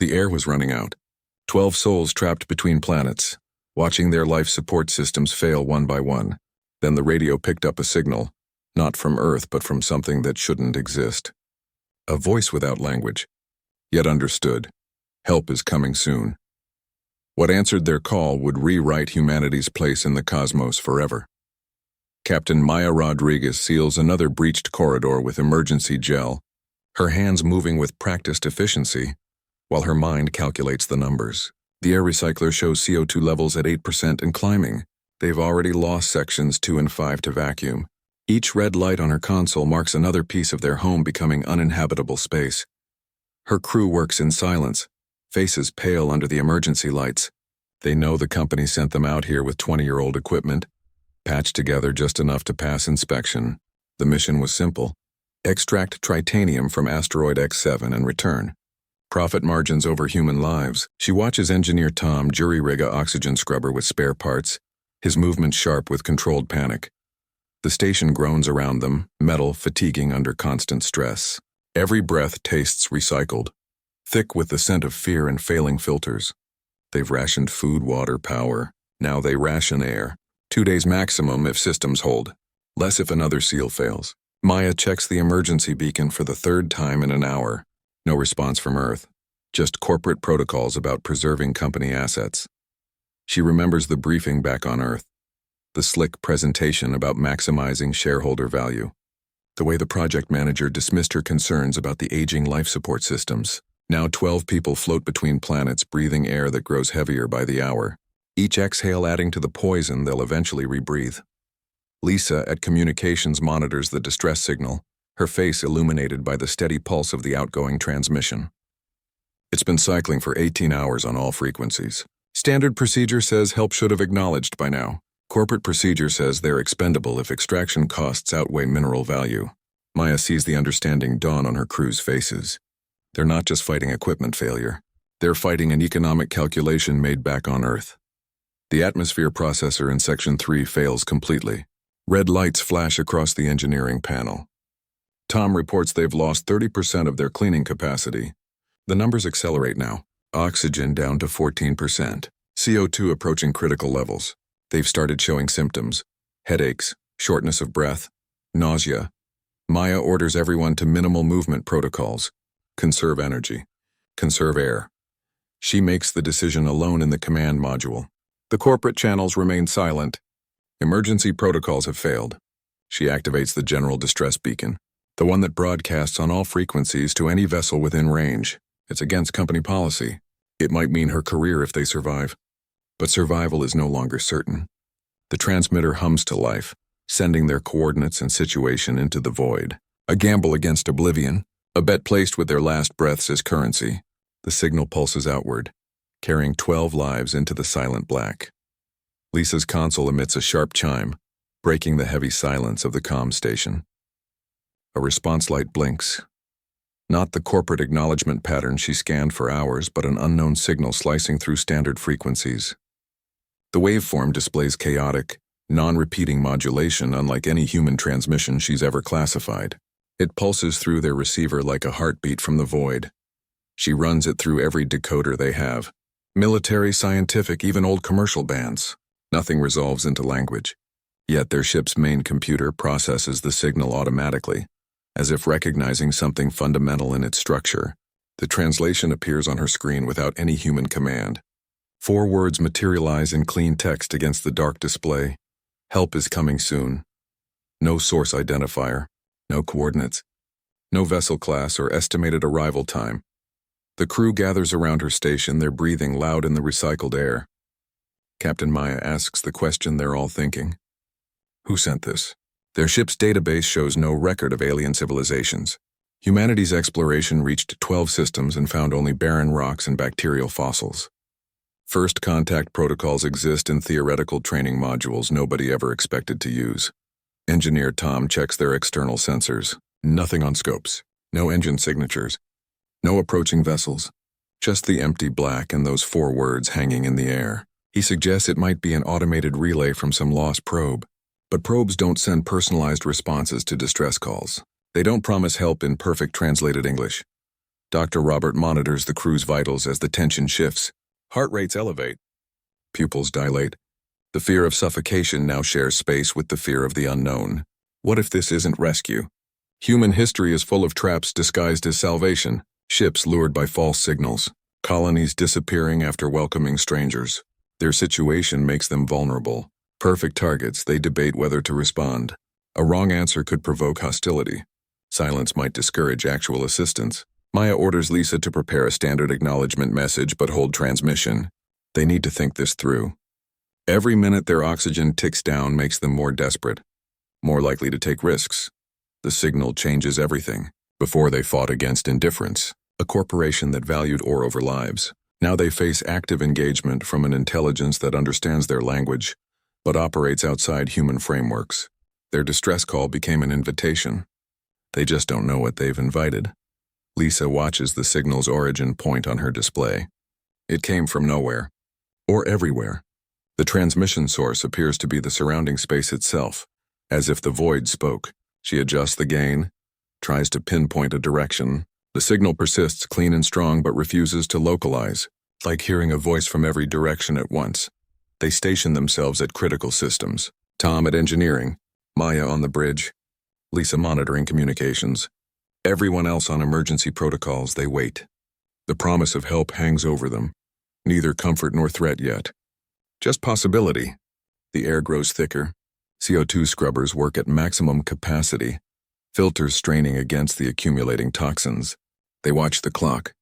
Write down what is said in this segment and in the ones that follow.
The air was running out. 12 souls trapped between planets, watching their life support systems fail one by one. Then the radio picked up a signal, not from Earth but from something that shouldn't exist. A voice without language, yet understood. Help is coming soon. What answered their call would rewrite humanity's place in the cosmos forever. Captain Maya Rodriguez seals another breached corridor with emergency gel, her hands moving with practiced efficiency, while her mind calculates the numbers. The air recycler shows CO2 levels at 8% and climbing. They've already lost sections 2 and 5 to vacuum. Each red light on her console marks another piece of their home becoming uninhabitable space. Her crew works in silence, faces pale under the emergency lights. They know the company sent them out here with 20-year-old equipment, patched together just enough to pass inspection. The mission was simple: extract tritanium from asteroid X7 and return. Profit margins over human lives. She watches engineer Tom jury-rig a oxygen scrubber with spare parts, his movements sharp with controlled panic. The station groans around them, metal fatiguing under constant stress. Every breath tastes recycled, thick with the scent of fear and failing filters. They've rationed food, water, power. Now they ration air. 2 days maximum if systems hold, less if another seal fails. Maya checks the emergency beacon for the 3rd time in an hour. No response from Earth, just corporate protocols about preserving company assets. She remembers the briefing back on Earth, the slick presentation about maximizing shareholder value, the way the project manager dismissed her concerns about the aging life support systems. Now 12 people float between planets, breathing air that grows heavier by the hour, each exhale adding to the poison they'll eventually rebreathe. Lisa at communications monitors the distress signal, her face illuminated by the steady pulse of the outgoing transmission. It's been cycling for 18 hours on all frequencies. Standard procedure says help should have acknowledged by now. Corporate procedure says they're expendable if extraction costs outweigh mineral value. Maya sees the understanding dawn on her crew's faces. They're not just fighting equipment failure. They're fighting an economic calculation made back on Earth. The atmosphere processor in Section 3 fails completely. Red lights flash across the engineering panel. Tom reports they've lost 30% of their cleaning capacity. The numbers accelerate now. Oxygen down to 14%. CO2 approaching critical levels. They've started showing symptoms: headaches, shortness of breath, nausea. Maya orders everyone to minimal movement protocols. Conserve energy. Conserve air. She makes the decision alone in the command module. The corporate channels remain silent. Emergency protocols have failed. She activates the general distress beacon, the one that broadcasts on all frequencies to any vessel within range. It's against company policy. It might mean her career if they survive. But survival is no longer certain. The transmitter hums to life, sending their coordinates and situation into the void. A gamble against oblivion, a bet placed with their last breaths as currency. The signal pulses outward, carrying 12 lives into the silent black. Lisa's console emits a sharp chime, breaking the heavy silence of the comm station. A response light blinks. Not the corporate acknowledgement pattern she scanned for hours, but an unknown signal slicing through standard frequencies. The waveform displays chaotic, non-repeating modulation unlike any human transmission she's ever classified. It pulses through their receiver like a heartbeat from the void. She runs it through every decoder they have. Military, scientific, even old commercial bands. Nothing resolves into language. Yet their ship's main computer processes the signal automatically, as if recognizing something fundamental in its structure. The translation appears on her screen without any human command. 4 words materialize in clean text against the dark display. Help is coming soon. No source identifier, no coordinates, no vessel class or estimated arrival time. The crew gathers around her station, their breathing loud in the recycled air. Captain Maya asks the question they're all thinking. Who sent this? Their ship's database shows no record of alien civilizations. Humanity's exploration reached 12 systems and found only barren rocks and bacterial fossils. First contact protocols exist in theoretical training modules nobody ever expected to use. Engineer Tom checks their external sensors. Nothing on scopes. No engine signatures. No approaching vessels. Just the empty black and those 4 words hanging in the air. He suggests it might be an automated relay from some lost probe. But probes don't send personalized responses to distress calls. They don't promise help in perfect translated English. Dr. Robert monitors the crew's vitals as the tension shifts. Heart rates elevate. Pupils dilate. The fear of suffocation now shares space with the fear of the unknown. What if this isn't rescue? Human history is full of traps disguised as salvation, ships lured by false signals, colonies disappearing after welcoming strangers. Their situation makes them vulnerable. Perfect targets, they debate whether to respond. A wrong answer could provoke hostility. Silence might discourage actual assistance. Maya orders Lisa to prepare a standard acknowledgement message but hold transmission. They need to think this through. Every minute their oxygen ticks down makes them more desperate, more likely to take risks. The signal changes everything. Before they fought against indifference, a corporation that valued ore over lives. Now they face active engagement from an intelligence that understands their language, but operates outside human frameworks. Their distress call became an invitation. They just don't know what they've invited. Lisa watches the signal's origin point on her display. It came from nowhere, or everywhere. The transmission source appears to be the surrounding space itself, as if the void spoke. She adjusts the gain, tries to pinpoint a direction. The signal persists clean and strong but refuses to localize, like hearing a voice from every direction at once. They station themselves at critical systems. Tom at engineering, Maya on the bridge, Lisa monitoring communications. Everyone else on emergency protocols. They wait. The promise of help hangs over them. Neither comfort nor threat yet. Just possibility. The air grows thicker. CO2 scrubbers work at maximum capacity, filters straining against the accumulating toxins. They watch the clock.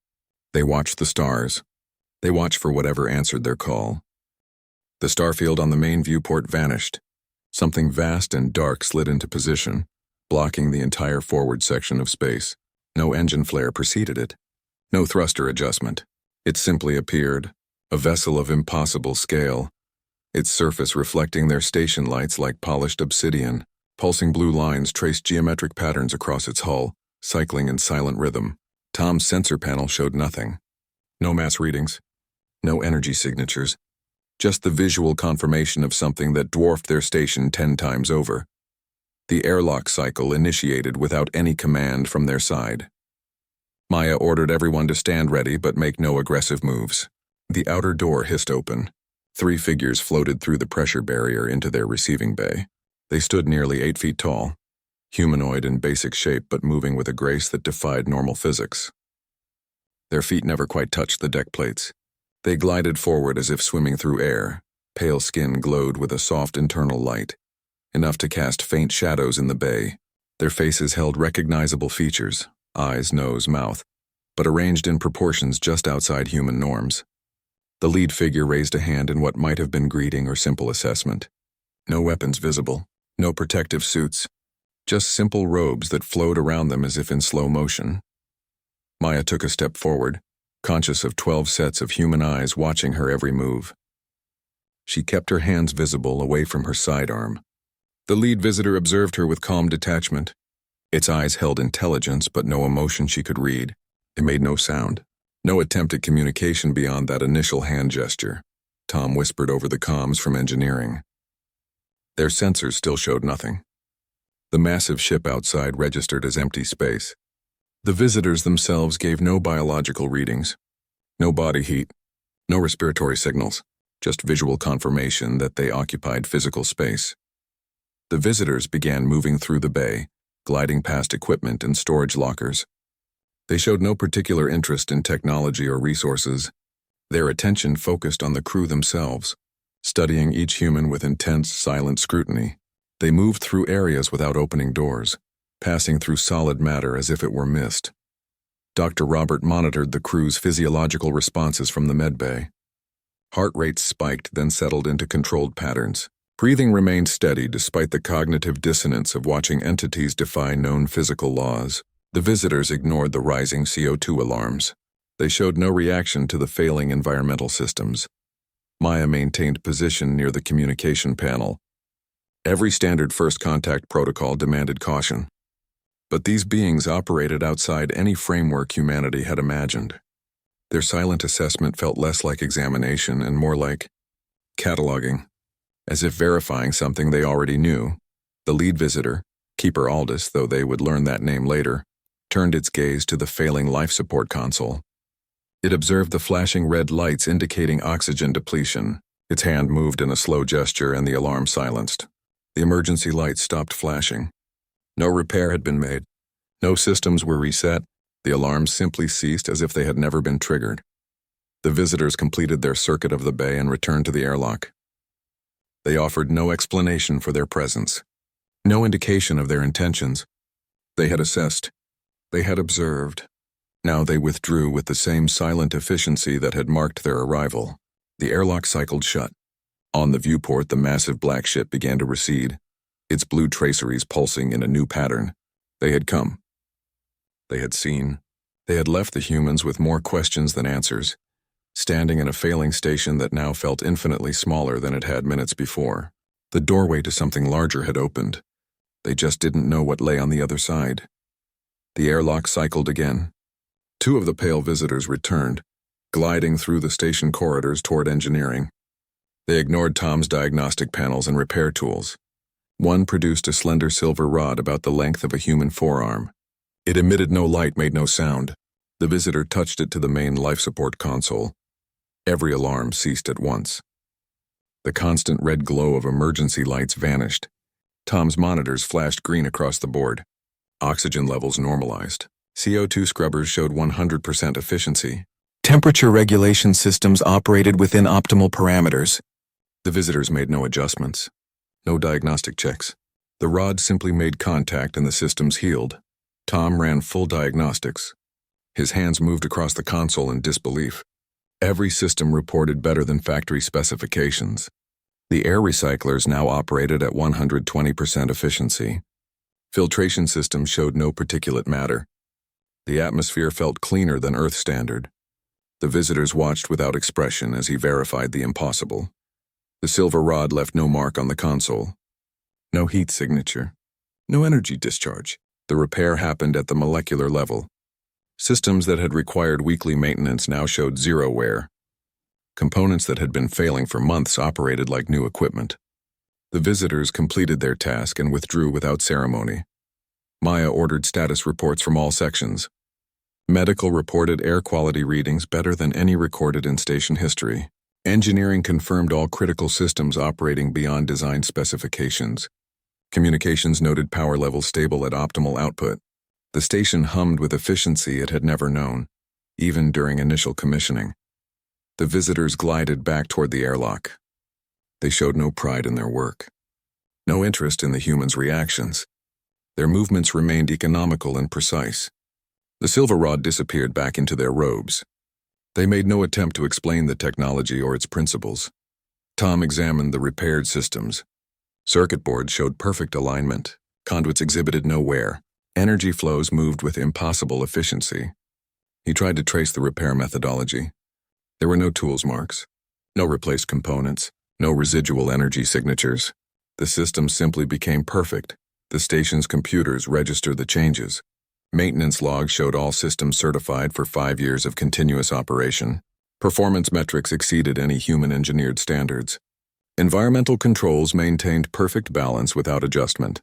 They watch the stars. They watch for whatever answered their call. The starfield on the main viewport vanished. Something vast and dark slid into position, blocking the entire forward section of space. No engine flare preceded it. No thruster adjustment. It simply appeared, a vessel of impossible scale, its surface reflecting their station lights like polished obsidian. Pulsing blue lines traced geometric patterns across its hull, cycling in silent rhythm. Tom's sensor panel showed nothing. No mass readings. No energy signatures. Just the visual confirmation of something that dwarfed their station 10 times over. The airlock cycle initiated without any command from their side. Maya ordered everyone to stand ready but make no aggressive moves. The outer door hissed open. 3 figures floated through the pressure barrier into their receiving bay. They stood nearly 8 feet tall, humanoid in basic shape but moving with a grace that defied normal physics. Their feet never quite touched the deck plates. They glided forward as if swimming through air. Pale skin glowed with a soft internal light, enough to cast faint shadows in the bay. Their faces held recognizable features, eyes, nose, mouth, but arranged in proportions just outside human norms. The lead figure raised a hand in what might have been greeting or simple assessment. No weapons visible, no protective suits, just simple robes that flowed around them as if in slow motion. Maya took a step forward, conscious of 12 sets of human eyes watching her every move. She kept her hands visible away from her sidearm. The lead visitor observed her with calm detachment. Its eyes held intelligence but no emotion she could read. It made no sound. No attempt at communication beyond that initial hand gesture. Tom whispered over the comms from engineering. Their sensors still showed nothing. The massive ship outside registered as empty space. The visitors themselves gave no biological readings. No body heat. No respiratory signals. Just visual confirmation that they occupied physical space. The visitors began moving through the bay, gliding past equipment and storage lockers. They showed no particular interest in technology or resources. Their attention focused on the crew themselves, studying each human with intense, silent scrutiny. They moved through areas without opening doors, passing through solid matter as if it were mist. Dr. Robert monitored the crew's physiological responses from the medbay. Heart rates spiked, then settled into controlled patterns. Breathing remained steady despite the cognitive dissonance of watching entities defy known physical laws. The visitors ignored the rising CO2 alarms. They showed no reaction to the failing environmental systems. Maya maintained position near the communication panel. Every standard first contact protocol demanded caution. But these beings operated outside any framework humanity had imagined. Their silent assessment felt less like examination and more like cataloging, as if verifying something they already knew. The lead visitor, Keeper Aldous, though they would learn that name later, turned its gaze to the failing life support console. It observed the flashing red lights indicating oxygen depletion. Its hand moved in a slow gesture and the alarm silenced. The emergency lights stopped flashing. No repair had been made. No systems were reset. The alarms simply ceased as if they had never been triggered. The visitors completed their circuit of the bay and returned to the airlock. They offered no explanation for their presence, no indication of their intentions. They had assessed. They had observed. Now they withdrew with the same silent efficiency that had marked their arrival. The airlock cycled shut. On the viewport, the massive black ship began to recede, its blue traceries pulsing in a new pattern. They had come. They had seen. They had left the humans with more questions than answers, standing in a failing station that now felt infinitely smaller than it had minutes before. The doorway to something larger had opened. They just didn't know what lay on the other side. The airlock cycled again. Two of the pale visitors returned, gliding through the station corridors toward engineering. They ignored Tom's diagnostic panels and repair tools. One produced a slender silver rod about the length of a human forearm. It emitted no light, made no sound. The visitor touched it to the main life support console. Every alarm ceased at once. The constant red glow of emergency lights vanished. Tom's monitors flashed green across the board. Oxygen levels normalized. CO2 scrubbers showed 100% efficiency. Temperature regulation systems operated within optimal parameters. The visitors made no adjustments. No diagnostic checks. The rod simply made contact and the systems healed. Tom ran full diagnostics. His hands moved across the console in disbelief. Every system reported better than factory specifications. The air recyclers now operated at 120% efficiency. Filtration systems showed no particulate matter. The atmosphere felt cleaner than Earth standard. The visitors watched without expression as he verified the impossible. The silver rod left no mark on the console. No heat signature. No energy discharge. The repair happened at the molecular level. Systems that had required weekly maintenance now showed zero wear. Components that had been failing for months operated like new equipment. The visitors completed their task and withdrew without ceremony. Maya ordered status reports from all sections. Medical reported air quality readings better than any recorded in station history. Engineering confirmed all critical systems operating beyond design specifications. Communications noted power levels stable at optimal output. The station hummed with efficiency it had never known, even during initial commissioning. The visitors glided back toward the airlock. They showed no pride in their work, no interest in the humans' reactions. Their movements remained economical and precise. The silver rod disappeared back into their robes. They made no attempt to explain the technology or its principles. Tom examined the repaired systems. Circuit boards showed perfect alignment. Conduits exhibited no wear. Energy flows moved with impossible efficiency. He tried to trace the repair methodology. There were no tools marks, no replaced components, no residual energy signatures. The system simply became perfect. The station's computers registered the changes. Maintenance logs showed all systems certified for 5 years of continuous operation. Performance metrics exceeded any human-engineered standards. Environmental controls maintained perfect balance without adjustment.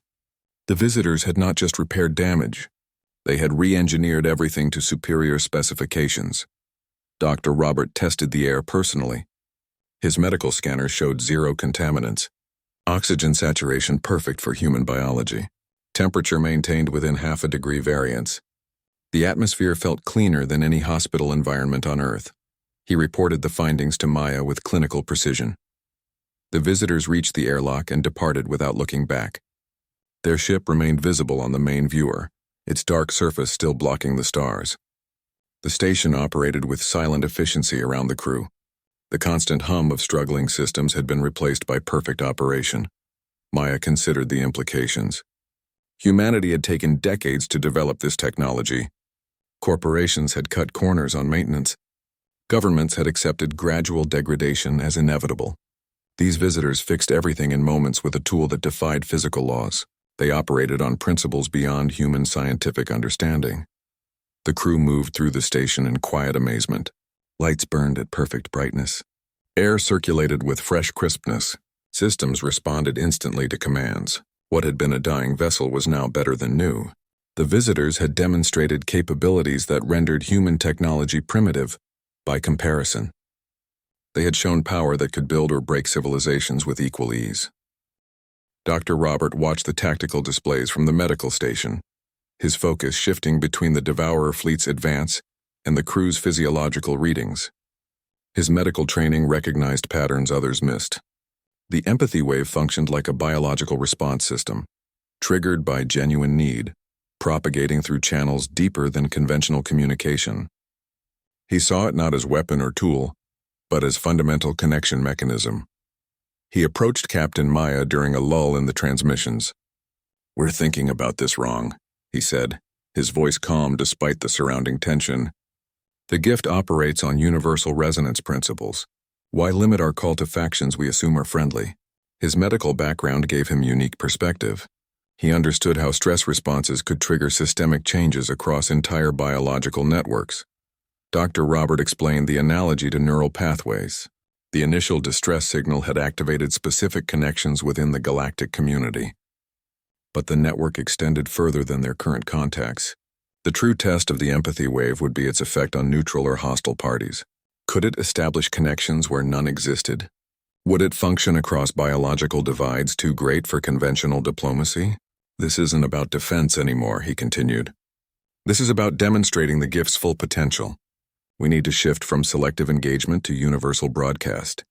The visitors had not just repaired damage. They had re-engineered everything to superior specifications. Dr. Robert tested the air personally. His medical scanner showed 0 contaminants. Oxygen saturation perfect for human biology. Temperature maintained within half a degree variance. The atmosphere felt cleaner than any hospital environment on Earth. He reported the findings to Maya with clinical precision. The visitors reached the airlock and departed without looking back. Their ship remained visible on the main viewer, its dark surface still blocking the stars. The station operated with silent efficiency around the crew. The constant hum of struggling systems had been replaced by perfect operation. Maya considered the implications. Humanity had taken decades to develop this technology. Corporations had cut corners on maintenance. Governments had accepted gradual degradation as inevitable. These visitors fixed everything in moments with a tool that defied physical laws. They operated on principles beyond human scientific understanding. The crew moved through the station in quiet amazement. Lights burned at perfect brightness. Air circulated with fresh crispness. Systems responded instantly to commands. What had been a dying vessel was now better than new. The visitors had demonstrated capabilities that rendered human technology primitive by comparison. They had shown power that could build or break civilizations with equal ease. Dr. Robert watched the tactical displays from the medical station, his focus shifting between the Devourer fleet's advance and the crew's physiological readings. His medical training recognized patterns others missed. The empathy wave functioned like a biological response system, triggered by genuine need, propagating through channels deeper than conventional communication. He saw it not as weapon or tool, but as fundamental connection mechanism. He approached Captain Maya during a lull in the transmissions. "We're thinking about this wrong," he said, his voice calm despite the surrounding tension. "The gift operates on universal resonance principles. Why limit our call to factions we assume are friendly?" His medical background gave him unique perspective. He understood how stress responses could trigger systemic changes across entire biological networks. Dr. Robert explained the analogy to neural pathways. The initial distress signal had activated specific connections within the galactic community. But the network extended further than their current contacts. The true test of the empathy wave would be its effect on neutral or hostile parties. Could it establish connections where none existed? Would it function across biological divides too great for conventional diplomacy? "This isn't about defense anymore," he continued. "This is about demonstrating the gift's full potential. We need to shift from selective engagement to universal broadcast."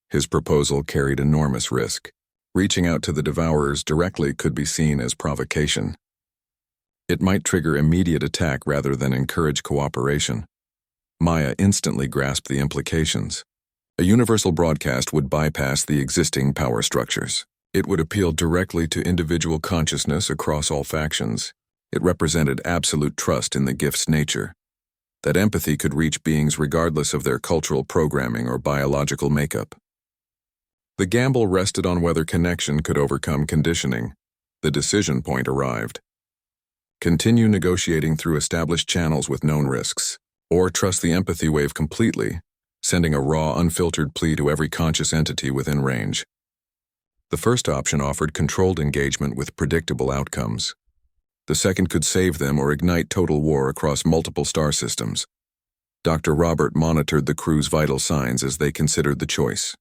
His proposal carried enormous risk. Reaching out to the Devourers directly could be seen as provocation. It might trigger immediate attack rather than encourage cooperation. Maya instantly grasped the implications. A universal broadcast would bypass the existing power structures. It would appeal directly to individual consciousness across all factions. It represented absolute trust in the gift's nature. That empathy could reach beings regardless of their cultural programming or biological makeup. The gamble rested on whether connection could overcome conditioning. The decision point arrived. Continue negotiating through established channels with known risks, or trust the empathy wave completely, sending a raw, unfiltered plea to every conscious entity within range. The first option offered controlled engagement with predictable outcomes. The second could save them or ignite total war across multiple star systems. Dr. Robert monitored the crew's vital signs as they considered the choice.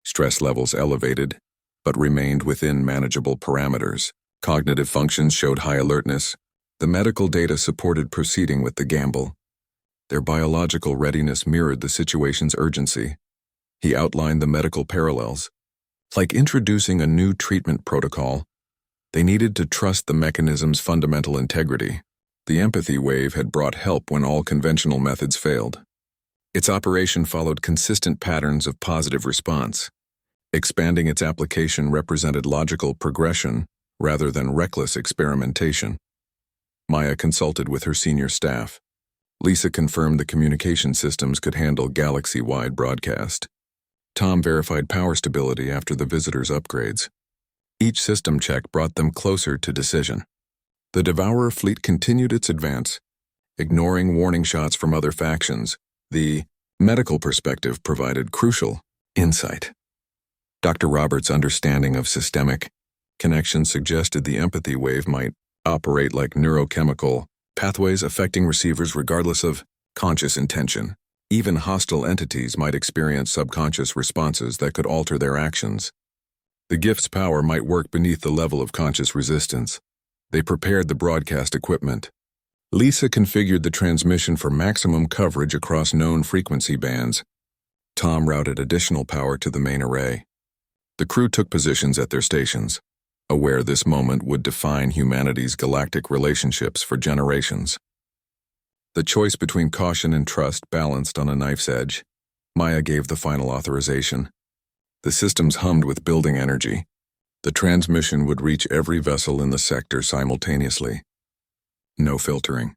Stress levels elevated, but remained within manageable parameters. Cognitive functions showed high alertness. The medical data supported proceeding with the gamble. Their biological readiness mirrored the situation's urgency. He outlined the medical parallels. Like introducing a new treatment protocol, they needed to trust the mechanism's fundamental integrity. The empathy wave had brought help when all conventional methods failed. Its operation followed consistent patterns of positive response. Expanding its application represented logical progression rather than reckless experimentation. Maya consulted with her senior staff. Lisa confirmed the communication systems could handle galaxy-wide broadcast. Tom verified power stability after the visitors' upgrades. Each system check brought them closer to decision. The Devourer fleet continued its advance, ignoring warning shots from other factions. The medical perspective provided crucial insight. Dr. Roberts' understanding of systemic connections suggested the empathy wave might operate like neurochemical pathways affecting receivers regardless of conscious intention. Even hostile entities might experience subconscious responses that could alter their actions. The gift's power might work beneath the level of conscious resistance. They prepared the broadcast equipment. Lisa configured the transmission for maximum coverage across known frequency bands. Tom routed additional power to the main array. The crew took positions at their stations, aware this moment would define humanity's galactic relationships for generations. The choice between caution and trust balanced on a knife's edge. Maya gave the final authorization. The systems hummed with building energy. The transmission would reach every vessel in the sector simultaneously. No filtering,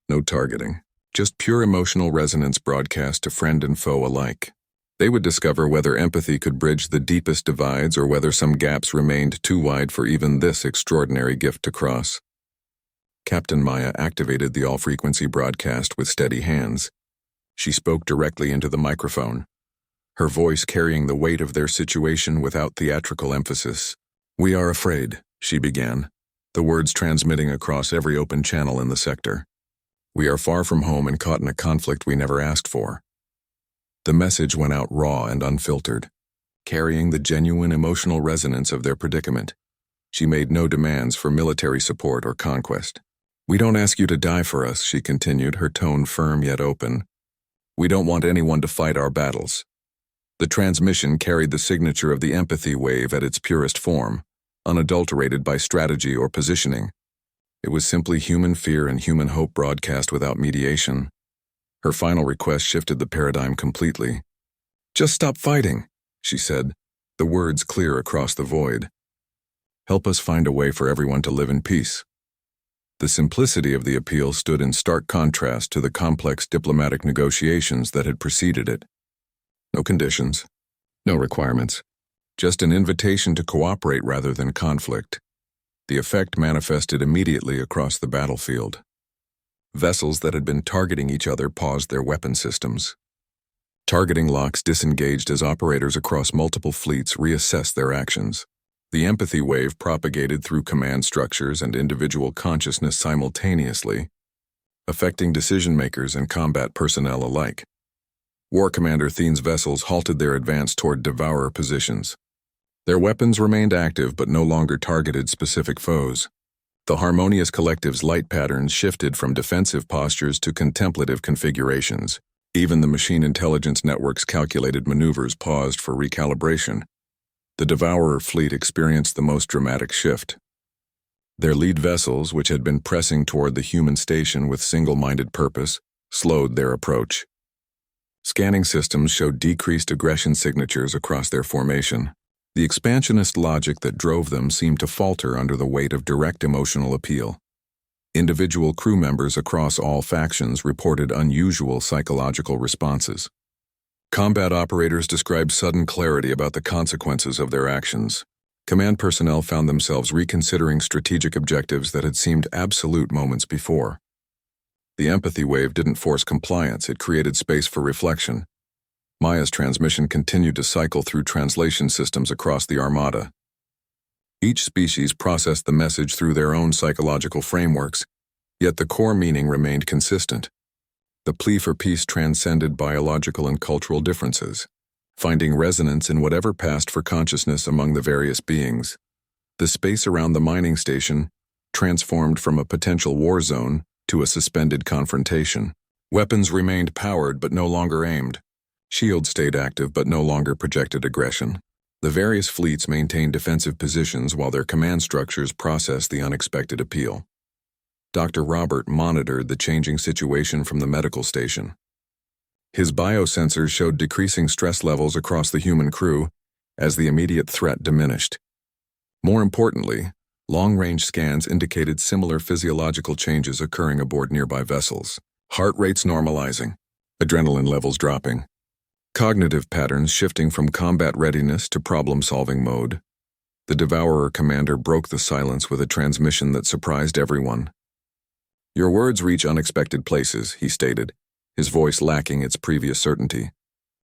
no targeting, just pure emotional resonance broadcast to friend and foe alike. They would discover whether empathy could bridge the deepest divides or whether some gaps remained too wide for even this extraordinary gift to cross. Captain Maya activated the all-frequency broadcast with steady hands. She spoke directly into the microphone, her voice carrying the weight of their situation without theatrical emphasis. "We are afraid," she began. the words transmitting across every open channel in the sector. We are far from home and caught in a conflict we never asked for. The message went out raw and unfiltered, carrying the genuine emotional resonance of their predicament. She made no demands for military support or conquest. "We don't ask you to die for us," she continued, her tone firm yet open. "We don't want anyone to fight our battles." The transmission carried the signature of the empathy wave at its purest form, unadulterated by strategy or positioning. It was simply human fear and human hope broadcast without mediation. Her final request shifted the paradigm completely. "Just stop fighting," she said, the words clear across the void. "Help us find a way for everyone to live in peace." The simplicity of the appeal stood in stark contrast to the complex diplomatic negotiations that had preceded it. No conditions, no requirements, just an invitation to cooperate rather than conflict. The effect manifested immediately across the battlefield. Vessels that had been targeting each other paused their weapon systems. Targeting locks disengaged as operators across multiple fleets reassessed their actions. The empathy wave propagated through command structures and individual consciousness simultaneously, affecting decision-makers and combat personnel alike. War Commander Thiene's vessels halted their advance toward devourer positions. Their weapons remained active but no longer targeted specific foes. The Harmonious Collective's light patterns shifted from defensive postures to contemplative configurations. Even the Machine Intelligence Network's calculated maneuvers paused for recalibration. The Devourer fleet experienced the most dramatic shift. Their lead vessels, which had been pressing toward the human station with single-minded purpose, slowed their approach. Scanning systems showed decreased aggression signatures across their formation. The expansionist logic that drove them seemed to falter under the weight of direct emotional appeal. Individual crew members across all factions reported unusual psychological responses. Combat operators described sudden clarity about the consequences of their actions. Command personnel found themselves reconsidering strategic objectives that had seemed absolute moments before. The empathy wave didn't force compliance, it created space for reflection. Maya's transmission continued to cycle through translation systems across the Armada. Each species processed the message through their own psychological frameworks, yet the core meaning remained consistent. The plea for peace transcended biological and cultural differences, finding resonance in whatever passed for consciousness among the various beings. The space around the mining station transformed from a potential war zone to a suspended confrontation. Weapons remained powered but no longer aimed. Shields stayed active but no longer projected aggression. The various fleets maintained defensive positions while their command structures processed the unexpected appeal. Dr. Robert monitored the changing situation from the medical station. His biosensors showed decreasing stress levels across the human crew as the immediate threat diminished. More importantly, long-range scans indicated similar physiological changes occurring aboard nearby vessels. Heart rates normalizing, adrenaline levels dropping, cognitive patterns shifting from combat readiness to problem-solving mode. The Devourer commander broke the silence with a transmission that surprised everyone. "Your words reach unexpected places," he stated, his voice lacking its previous certainty.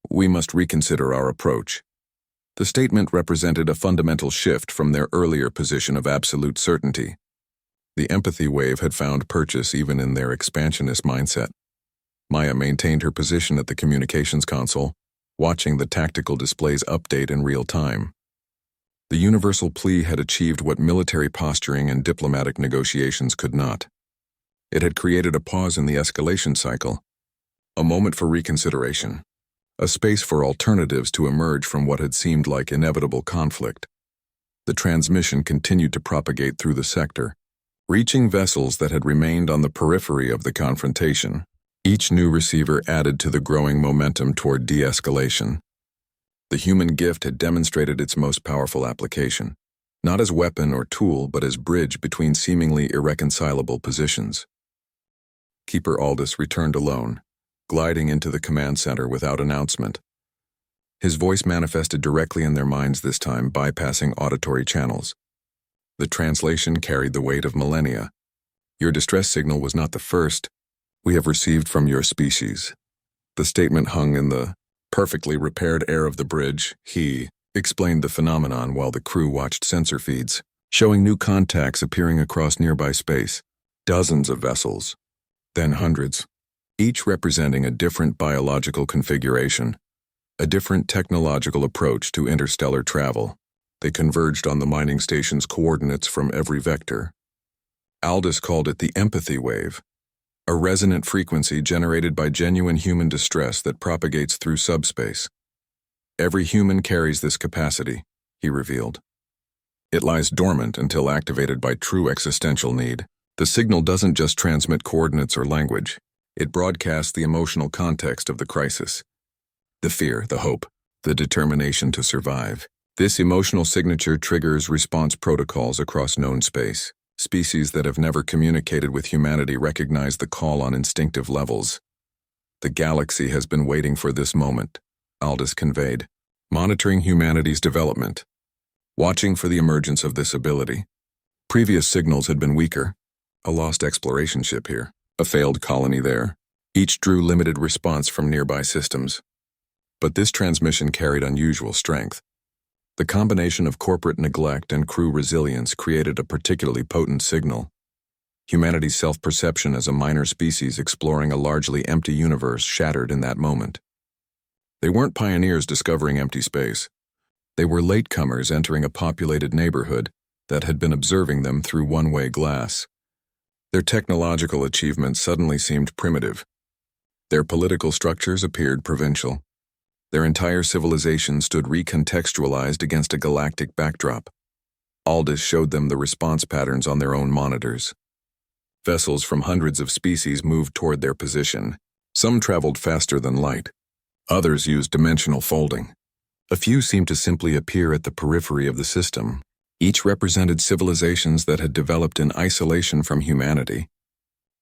"We must reconsider our approach." The statement represented a fundamental shift from their earlier position of absolute certainty. The empathy wave had found purchase even in their expansionist mindset. Maya maintained her position at the communications console, watching the tactical displays update in real time. The universal plea had achieved what military posturing and diplomatic negotiations could not. It had created a pause in the escalation cycle, a moment for reconsideration, a space for alternatives to emerge from what had seemed like inevitable conflict. The transmission continued to propagate through the sector, reaching vessels that had remained on the periphery of the confrontation. Each new receiver added to the growing momentum toward de-escalation. The human gift had demonstrated its most powerful application, not as weapon or tool but as bridge between seemingly irreconcilable positions. Keeper Aldous returned alone, gliding into the command center without announcement. His voice manifested directly in their minds this time, bypassing auditory channels. The translation carried the weight of millennia. "Your distress signal was not the first we have received from your species." The statement hung in the perfectly repaired air of the bridge. He explained the phenomenon while the crew watched sensor feeds. showing new contacts appearing across nearby space. Dozens of vessels, then hundreds, each representing a different biological configuration, a different technological approach to interstellar travel. They converged on the mining station's coordinates from every vector. Aldous called it the empathy wave, a resonant frequency generated by genuine human distress that propagates through subspace. Every human carries this capacity, he revealed. It lies dormant until activated by true existential need. The signal doesn't just transmit coordinates or language. It broadcasts the emotional context of the crisis. The fear, the hope, the determination to survive. This emotional signature triggers response protocols across known space. Species that have never communicated with humanity recognize the call on instinctive levels. The galaxy has been waiting for this moment, Aldous conveyed, monitoring humanity's development, watching for the emergence of this ability. Previous signals had been weaker. A lost exploration ship here, a failed colony there. Each drew limited response from nearby systems. But this transmission carried unusual strength. The combination of corporate neglect and crew resilience created a particularly potent signal. Humanity's self-perception as a minor species exploring a largely empty universe shattered in that moment. They weren't pioneers discovering empty space. They were latecomers entering a populated neighborhood that had been observing them through one-way glass. Their technological achievements suddenly seemed primitive. Their political structures appeared provincial. Their entire civilization stood recontextualized against a galactic backdrop. Aldous showed them the response patterns on their own monitors. Vessels from hundreds of species moved toward their position. Some traveled faster than light. Others used dimensional folding. A few seemed to simply appear at the periphery of the system. Each represented civilizations that had developed in isolation from humanity.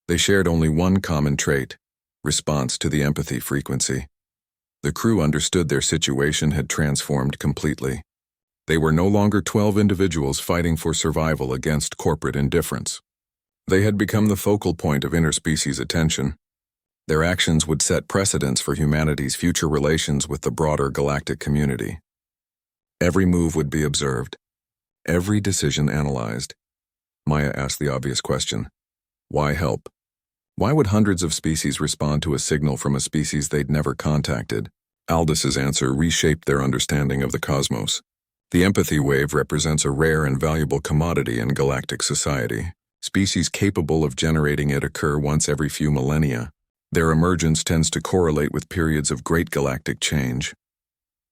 They shared only one common trait: response to the empathy frequency. The crew understood their situation had transformed completely. They were no longer 12 individuals fighting for survival against corporate indifference. They had become the focal point of interspecies attention. Their actions would set precedents for humanity's future relations with the broader galactic community. Every move would be observed, every decision analyzed. Maya asked the obvious question: why help? Why would hundreds of species respond to a signal from a species they'd never contacted? Aldous's answer reshaped their understanding of the cosmos. The empathy wave represents a rare and valuable commodity in galactic society. Species capable of generating it occur once every few millennia. Their emergence tends to correlate with periods of great galactic change.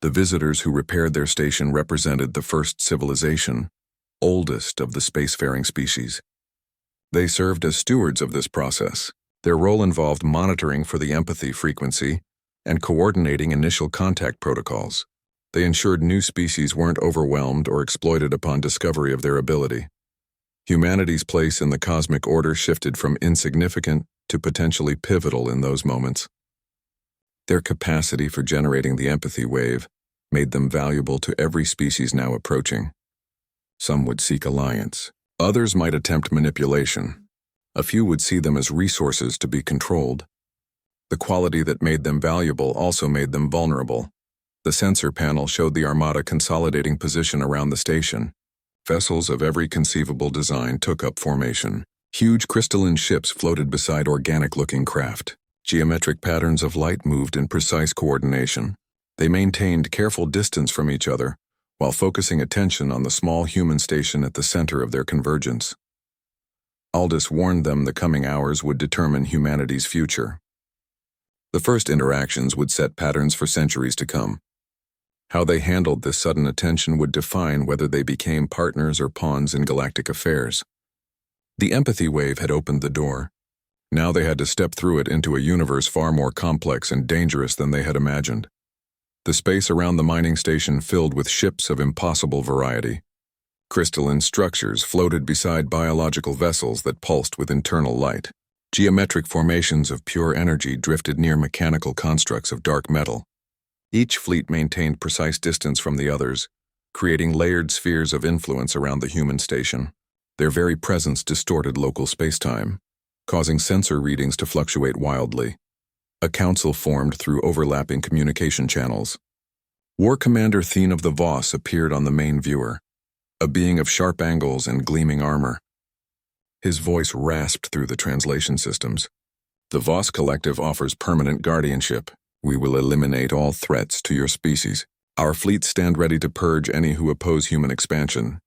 The visitors who repaired their station represented the first civilization, oldest of the spacefaring species. They served as stewards of this process. Their role involved monitoring for the empathy frequency and coordinating initial contact protocols. They ensured new species weren't overwhelmed or exploited upon discovery of their ability. Humanity's place in the cosmic order shifted from insignificant to potentially pivotal in those moments. Their capacity for generating the empathy wave made them valuable to every species now approaching. Some would seek alliance. Others might attempt manipulation. A few would see them as resources to be controlled. The quality that made them valuable also made them vulnerable. The sensor panel showed the Armada consolidating position around the station. Vessels of every conceivable design took up formation. Huge crystalline ships floated beside organic-looking craft. Geometric patterns of light moved in precise coordination. They maintained careful distance from each other, while focusing attention on the small human station at the center of their convergence. Aldous warned them the coming hours would determine humanity's future. The first interactions would set patterns for centuries to come. How they handled this sudden attention would define whether they became partners or pawns in galactic affairs. The empathy wave had opened the door. Now they had to step through it into a universe far more complex and dangerous than they had imagined. The space around the mining station filled with ships of impossible variety. Crystalline structures floated beside biological vessels that pulsed with internal light. Geometric formations of pure energy drifted near mechanical constructs of dark metal. Each fleet maintained precise distance from the others, creating layered spheres of influence around the human station. Their very presence distorted local spacetime, causing sensor readings to fluctuate wildly. A council formed through overlapping communication channels. War Commander Thien of the Voss appeared on the main viewer. a being of sharp angles and gleaming armor. His voice rasped through the translation systems. The Voss Collective offers permanent guardianship. We will eliminate all threats to your species. Our fleets stand ready to purge any who oppose human expansion.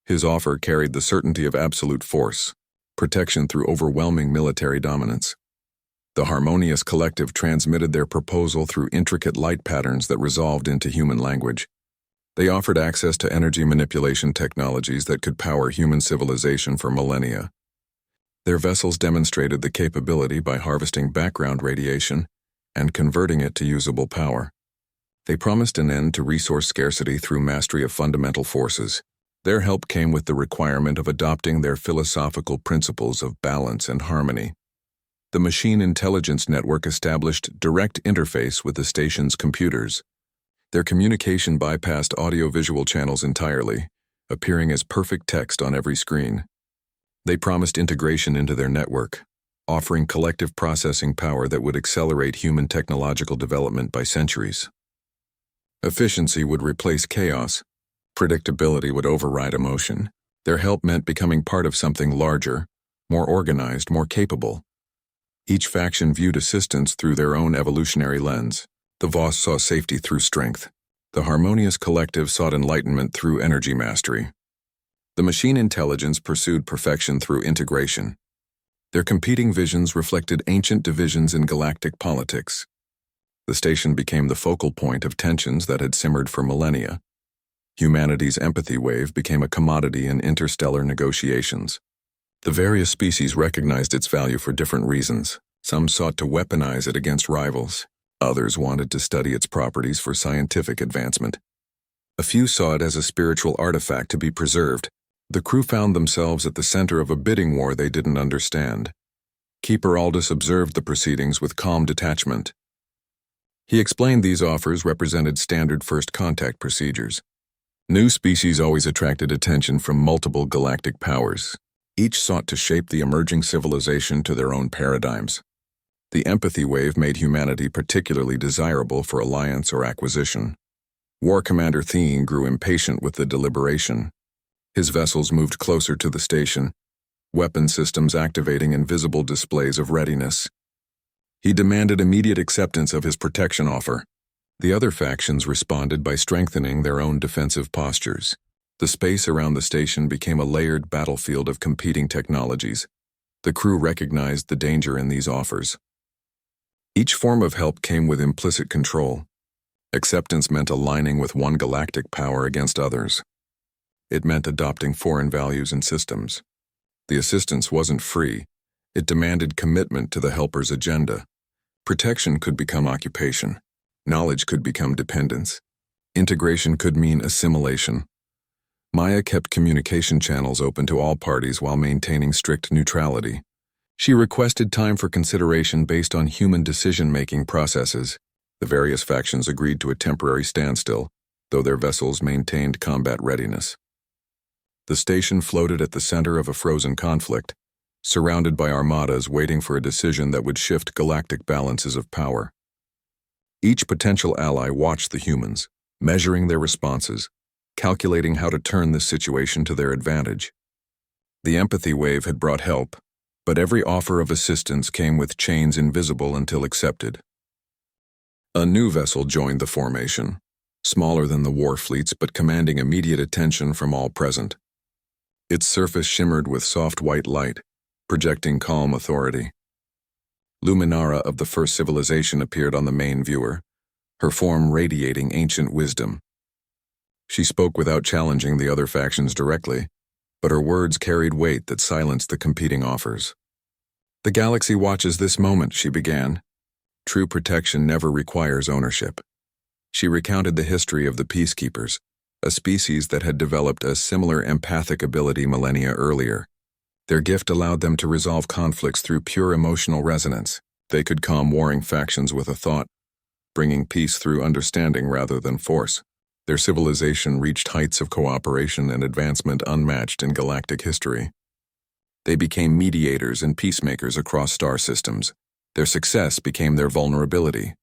His offer carried the certainty of absolute force, protection through overwhelming military dominance. The Harmonious Collective transmitted their proposal through intricate light patterns that resolved into human language. They offered access to energy manipulation technologies that could power human civilization for millennia. Their vessels demonstrated the capability by harvesting background radiation and converting it to usable power. They promised an end to resource scarcity through mastery of fundamental forces. Their help came with the requirement of adopting their philosophical principles of balance and harmony. The Machine Intelligence Network established direct interface with the station's computers. Their communication bypassed audio-visual channels entirely, appearing as perfect text on every screen. They promised integration into their network, offering collective processing power that would accelerate human technological development by centuries. Efficiency would replace chaos. Predictability would override emotion. Their help meant becoming part of something larger, more organized, more capable. Each faction viewed assistance through their own evolutionary lens. The Voss saw safety through strength. The Harmonious Collective sought enlightenment through energy mastery. The Machine Intelligence pursued perfection through integration. Their competing visions reflected ancient divisions in galactic politics. The station became the focal point of tensions that had simmered for millennia. Humanity's empathy wave became a commodity in interstellar negotiations. The various species recognized its value for different reasons. Some sought to weaponize it against rivals. Others wanted to study its properties for scientific advancement. A few saw it as a spiritual artifact to be preserved. The crew found themselves at the center of a bidding war they didn't understand. Keeper Aldous observed the proceedings with calm detachment. He explained these offers represented standard first contact procedures. New species always attracted attention from multiple galactic powers. Each sought to shape the emerging civilization to their own paradigms. The empathy wave made humanity particularly desirable for alliance or acquisition. War Commander Thien grew impatient with the deliberation. His vessels moved closer to the station, weapon systems activating invisible displays of readiness. He demanded immediate acceptance of his protection offer. The other factions responded by strengthening their own defensive postures. The space around the station became a layered battlefield of competing technologies. The crew recognized the danger in these offers. Each form of help came with implicit control. Acceptance meant aligning with one galactic power against others. It meant adopting foreign values and systems. The assistance wasn't free. It demanded commitment to the helper's agenda. Protection could become occupation. Knowledge could become dependence. Integration could mean assimilation. Maya kept communication channels open to all parties while maintaining strict neutrality. She requested time for consideration based on human decision-making processes. The various factions agreed to a temporary standstill, though their vessels maintained combat readiness. The station floated at the center of a frozen conflict, surrounded by armadas waiting for a decision that would shift galactic balances of power. Each potential ally watched the humans, measuring their responses, calculating how to turn this situation to their advantage. The empathy wave had brought help, but every offer of assistance came with chains invisible until accepted. A new vessel joined the formation, smaller than the war fleets but commanding immediate attention from all present. Its surface shimmered with soft white light, projecting calm authority. Luminara of the first civilization appeared on the main viewer, her form radiating ancient wisdom. She spoke without challenging the other factions directly, but her words carried weight that silenced the competing offers. "The galaxy watches this moment," she began. "True protection never requires ownership." She recounted the history of the Peacekeepers, a species that had developed a similar empathic ability millennia earlier. Their gift allowed them to resolve conflicts through pure emotional resonance. They could calm warring factions with a thought, bringing peace through understanding rather than force. Their civilization reached heights of cooperation and advancement unmatched in galactic history. They became mediators and peacemakers across star systems. Their success became their vulnerability.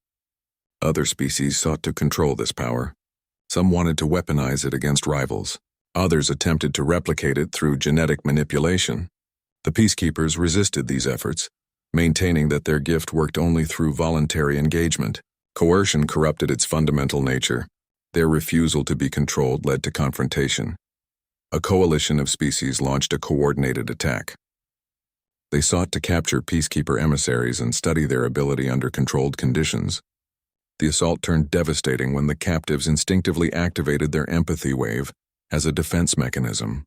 Other species sought to control this power. Some wanted to weaponize it against rivals. Others attempted to replicate it through genetic manipulation. The peacekeepers resisted these efforts, maintaining that their gift worked only through voluntary engagement. Coercion corrupted its fundamental nature. Their refusal to be controlled led to confrontation. A coalition of species launched a coordinated attack. They sought to capture peacekeeper emissaries and study their ability under controlled conditions. The assault turned devastating when the captives instinctively activated their empathy wave as a defense mechanism.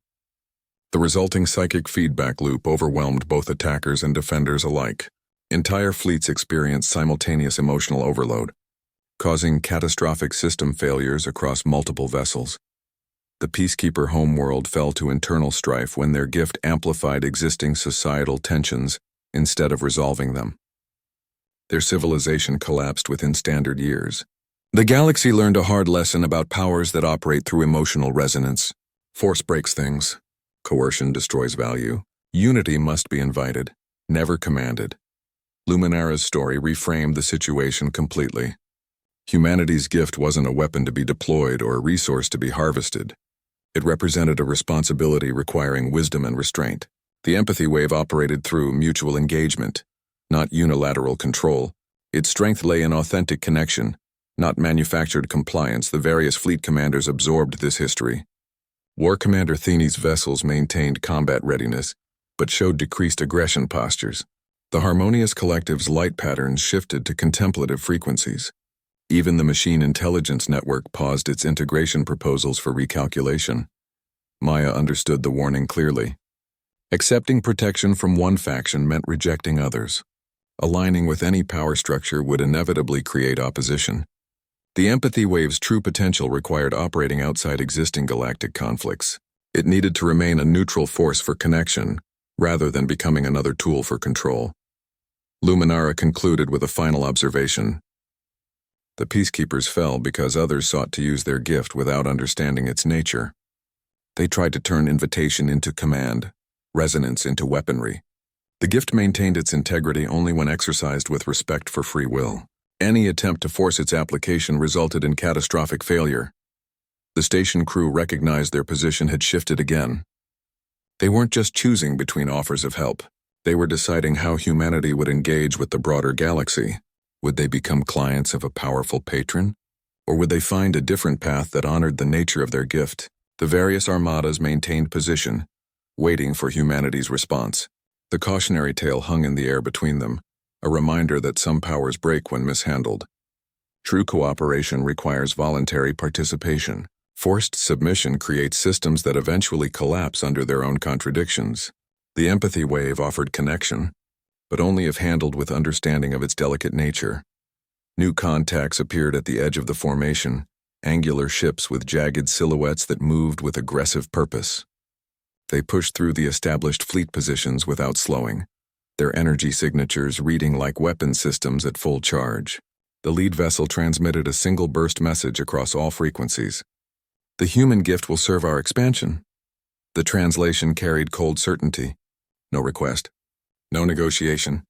The resulting psychic feedback loop overwhelmed both attackers and defenders alike. Entire fleets experienced simultaneous emotional overload, causing catastrophic system failures across multiple vessels. The peacekeeper homeworld fell to internal strife when their gift amplified existing societal tensions instead of resolving them. Their civilization collapsed within standard years. The galaxy learned a hard lesson about powers that operate through emotional resonance. Force breaks things. Coercion destroys value. Unity must be invited, never commanded. Luminara's story reframed the situation completely. Humanity's gift wasn't a weapon to be deployed or a resource to be harvested. It represented a responsibility requiring wisdom and restraint. The empathy wave operated through mutual engagement, not unilateral control. Its strength lay in authentic connection, not manufactured compliance. The various fleet commanders absorbed this history. War Commander Thene's vessels maintained combat readiness, but showed decreased aggression postures. The harmonious collective's light patterns shifted to contemplative frequencies. Even the machine intelligence network paused its integration proposals for recalculation. Maya understood the warning clearly. Accepting protection from one faction meant rejecting others. Aligning with any power structure would inevitably create opposition. The empathy wave's true potential required operating outside existing galactic conflicts. It needed to remain a neutral force for connection, rather than becoming another tool for control. Luminara concluded with a final observation. The peacekeepers fell because others sought to use their gift without understanding its nature. They tried to turn invitation into command, resonance into weaponry. The gift maintained its integrity only when exercised with respect for free will. Any attempt to force its application resulted in catastrophic failure. The station crew recognized their position had shifted again. They weren't just choosing between offers of help. They were deciding how humanity would engage with the broader galaxy. Would they become clients of a powerful patron? Or would they find a different path that honored the nature of their gift? The various armadas maintained position, waiting for humanity's response. The cautionary tale hung in the air between them, a reminder that some powers break when mishandled. True cooperation requires voluntary participation. Forced submission creates systems that eventually collapse under their own contradictions. The empathy wave offered connection, but only if handled with understanding of its delicate nature. New contacts appeared at the edge of the formation, angular ships with jagged silhouettes that moved with aggressive purpose. They pushed through the established fleet positions without slowing, their energy signatures reading like weapon systems at full charge. The lead vessel transmitted a single burst message across all frequencies. "The human gift will serve our expansion." The translation carried cold certainty. No request. No negotiation.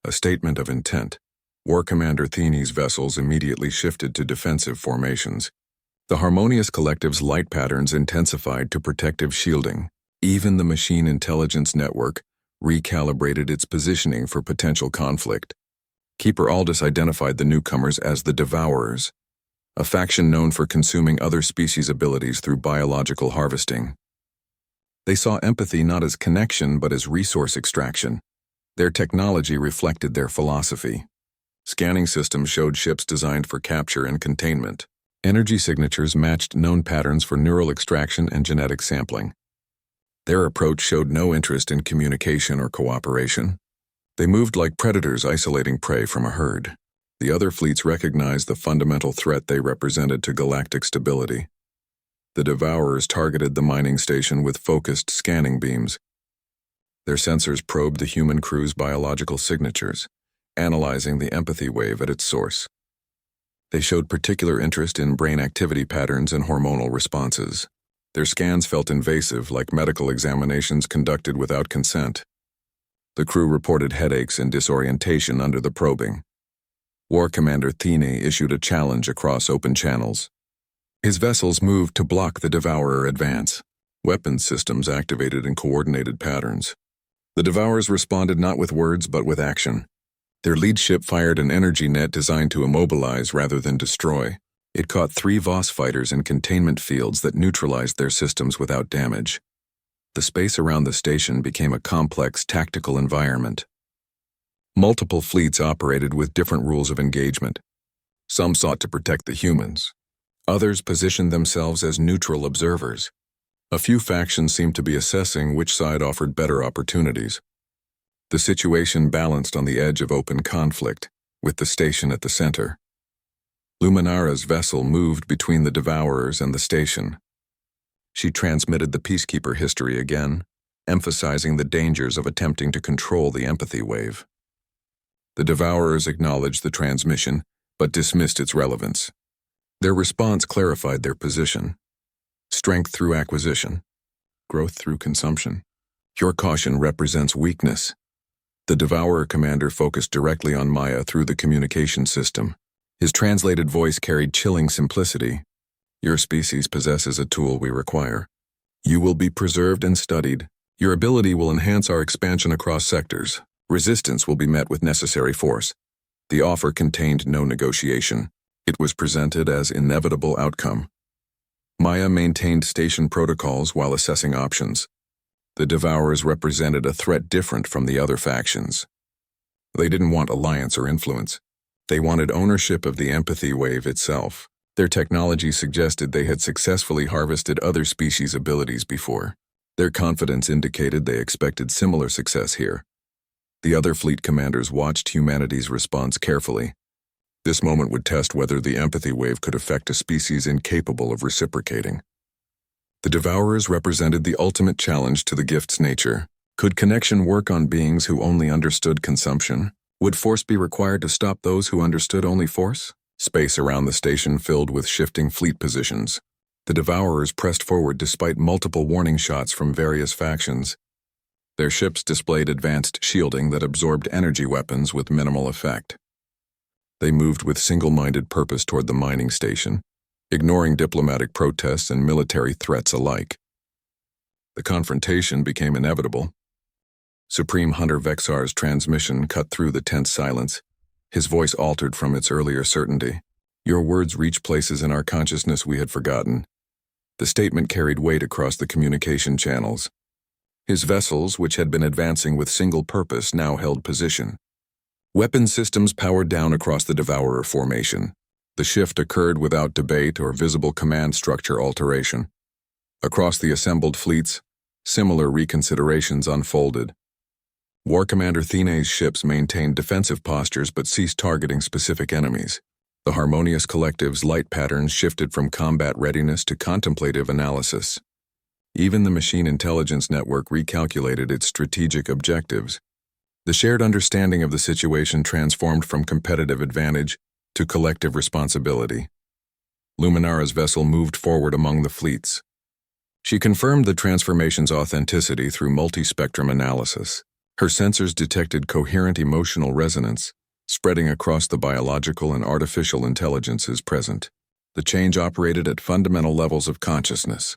A statement of intent. War Commander Thene's vessels immediately shifted to defensive formations. The harmonious collective's light patterns intensified to protective shielding. Even the machine intelligence network recalibrated its positioning for potential conflict. Keeper Aldous identified the newcomers as the Devourers, a faction known for consuming other species' abilities through biological harvesting. They saw empathy not as connection but as resource extraction. Their technology reflected their philosophy. Scanning systems showed ships designed for capture and containment. Energy signatures matched known patterns for neural extraction and genetic sampling. Their approach showed no interest in communication or cooperation. They moved like predators isolating prey from a herd. The other fleets recognized the fundamental threat they represented to galactic stability. The Devourers targeted the mining station with focused scanning beams. Their sensors probed the human crew's biological signatures, analyzing the empathy wave at its source. They showed particular interest in brain activity patterns and hormonal responses. Their scans felt invasive, like medical examinations conducted without consent. The crew reported headaches and disorientation under the probing. War Commander Thene issued a challenge across open channels. His vessels moved to block the Devourer advance. Weapons systems activated in coordinated patterns. The Devourers responded not with words but with action. Their lead ship fired an energy net designed to immobilize rather than destroy. It caught 3 Voss fighters in containment fields that neutralized their systems without damage. The space around the station became a complex tactical environment. Multiple fleets operated with different rules of engagement. Some sought to protect the humans. Others positioned themselves as neutral observers. A few factions seemed to be assessing which side offered better opportunities. The situation balanced on the edge of open conflict, with the station at the center. Luminara's vessel moved between the Devourers and the station. She transmitted the Peacekeeper history again, emphasizing the dangers of attempting to control the empathy wave. The Devourers acknowledged the transmission, but dismissed its relevance. Their response clarified their position. Strength through acquisition. Growth through consumption. Your caution represents weakness. The Devourer commander focused directly on Maya through the communication system. His translated voice carried chilling simplicity. Your species possesses a tool we require. You will be preserved and studied. Your ability will enhance our expansion across sectors. Resistance will be met with necessary force. The offer contained no negotiation. It was presented as inevitable outcome. Maya maintained station protocols while assessing options. The Devourers represented a threat different from the other factions. They didn't want alliance or influence. They wanted ownership of the empathy wave itself. Their technology suggested they had successfully harvested other species' abilities before. Their confidence indicated they expected similar success here. The other fleet commanders watched humanity's response carefully. This moment would test whether the empathy wave could affect a species incapable of reciprocating. The Devourers represented the ultimate challenge to the gift's nature. Could connection work on beings who only understood consumption? Would force be required to stop those who understood only force? Space around the station filled with shifting fleet positions. The Devourers pressed forward despite multiple warning shots from various factions. Their ships displayed advanced shielding that absorbed energy weapons with minimal effect. They moved with single-minded purpose toward the mining station, ignoring diplomatic protests and military threats alike. The confrontation became inevitable. Supreme Hunter Vexar's transmission cut through the tense silence. His voice altered from its earlier certainty. Your words reach places in our consciousness we had forgotten. The statement carried weight across the communication channels. His vessels, which had been advancing with single purpose, now held position. Weapon systems powered down across the Devourer formation. The shift occurred without debate or visible command structure alteration. Across the assembled fleets, similar reconsiderations unfolded. War Commander Thene's ships maintained defensive postures but ceased targeting specific enemies. The Harmonious Collective's light patterns shifted from combat readiness to contemplative analysis. Even the Machine Intelligence Network recalculated its strategic objectives. The shared understanding of the situation transformed from competitive advantage to collective responsibility. Luminara's vessel moved forward among the fleets. She confirmed the transformation's authenticity through multi-spectrum analysis. Her sensors detected coherent emotional resonance, spreading across the biological and artificial intelligences present. The change operated at fundamental levels of consciousness,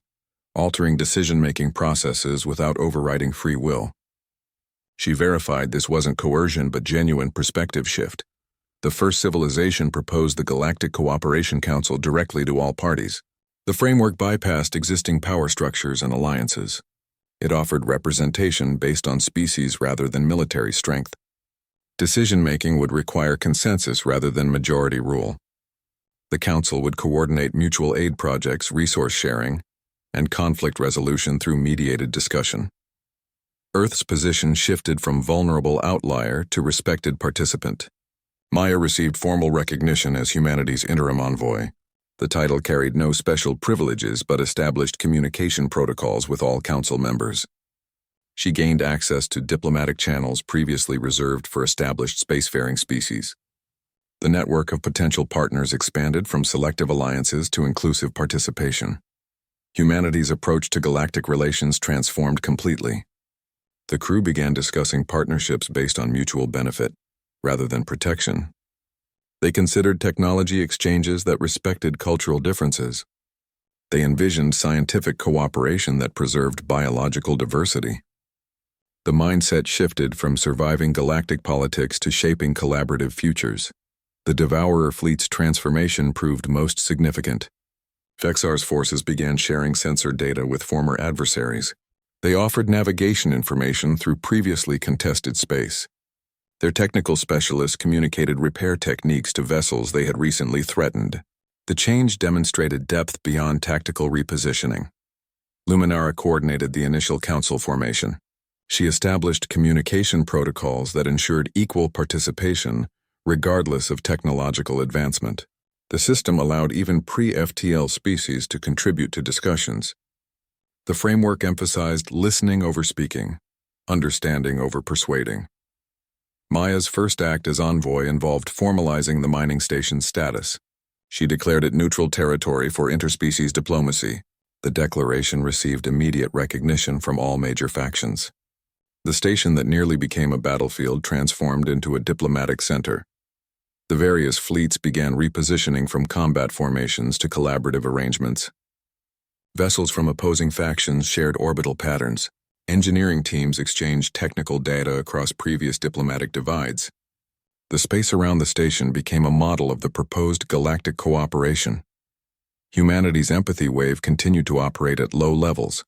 altering decision-making processes without overriding free will. She verified this wasn't coercion but genuine perspective shift. The first civilization proposed the Galactic Cooperation Council directly to all parties. The framework bypassed existing power structures and alliances. It offered representation based on species rather than military strength. Decision-making would require consensus rather than majority rule. The Council would coordinate mutual aid projects, resource sharing, and conflict resolution through mediated discussion. Earth's position shifted from vulnerable outlier to respected participant. Maya received formal recognition as humanity's interim envoy. The title carried no special privileges but established communication protocols with all council members. She gained access to diplomatic channels previously reserved for established spacefaring species. The network of potential partners expanded from selective alliances to inclusive participation. Humanity's approach to galactic relations transformed completely. The crew began discussing partnerships based on mutual benefit, rather than protection. They considered technology exchanges that respected cultural differences. They envisioned scientific cooperation that preserved biological diversity. The mindset shifted from surviving galactic politics to shaping collaborative futures. The Devourer fleet's transformation proved most significant. Vexar's forces began sharing sensor data with former adversaries. They offered navigation information through previously contested space. Their technical specialists communicated repair techniques to vessels they had recently threatened. The change demonstrated depth beyond tactical repositioning. Luminara coordinated the initial council formation. She established communication protocols that ensured equal participation, regardless of technological advancement. The system allowed even pre-FTL species to contribute to discussions. The framework emphasized listening over speaking, understanding over persuading. Maya's first act as envoy involved formalizing the mining station's status. She declared it neutral territory for interspecies diplomacy. The declaration received immediate recognition from all major factions. The station that nearly became a battlefield transformed into a diplomatic center. The various fleets began repositioning from combat formations to collaborative arrangements. Vessels from opposing factions shared orbital patterns. Engineering teams exchanged technical data across previous diplomatic divides. The space around the station became a model of the proposed galactic cooperation. Humanity's empathy wave continued to operate at low levels,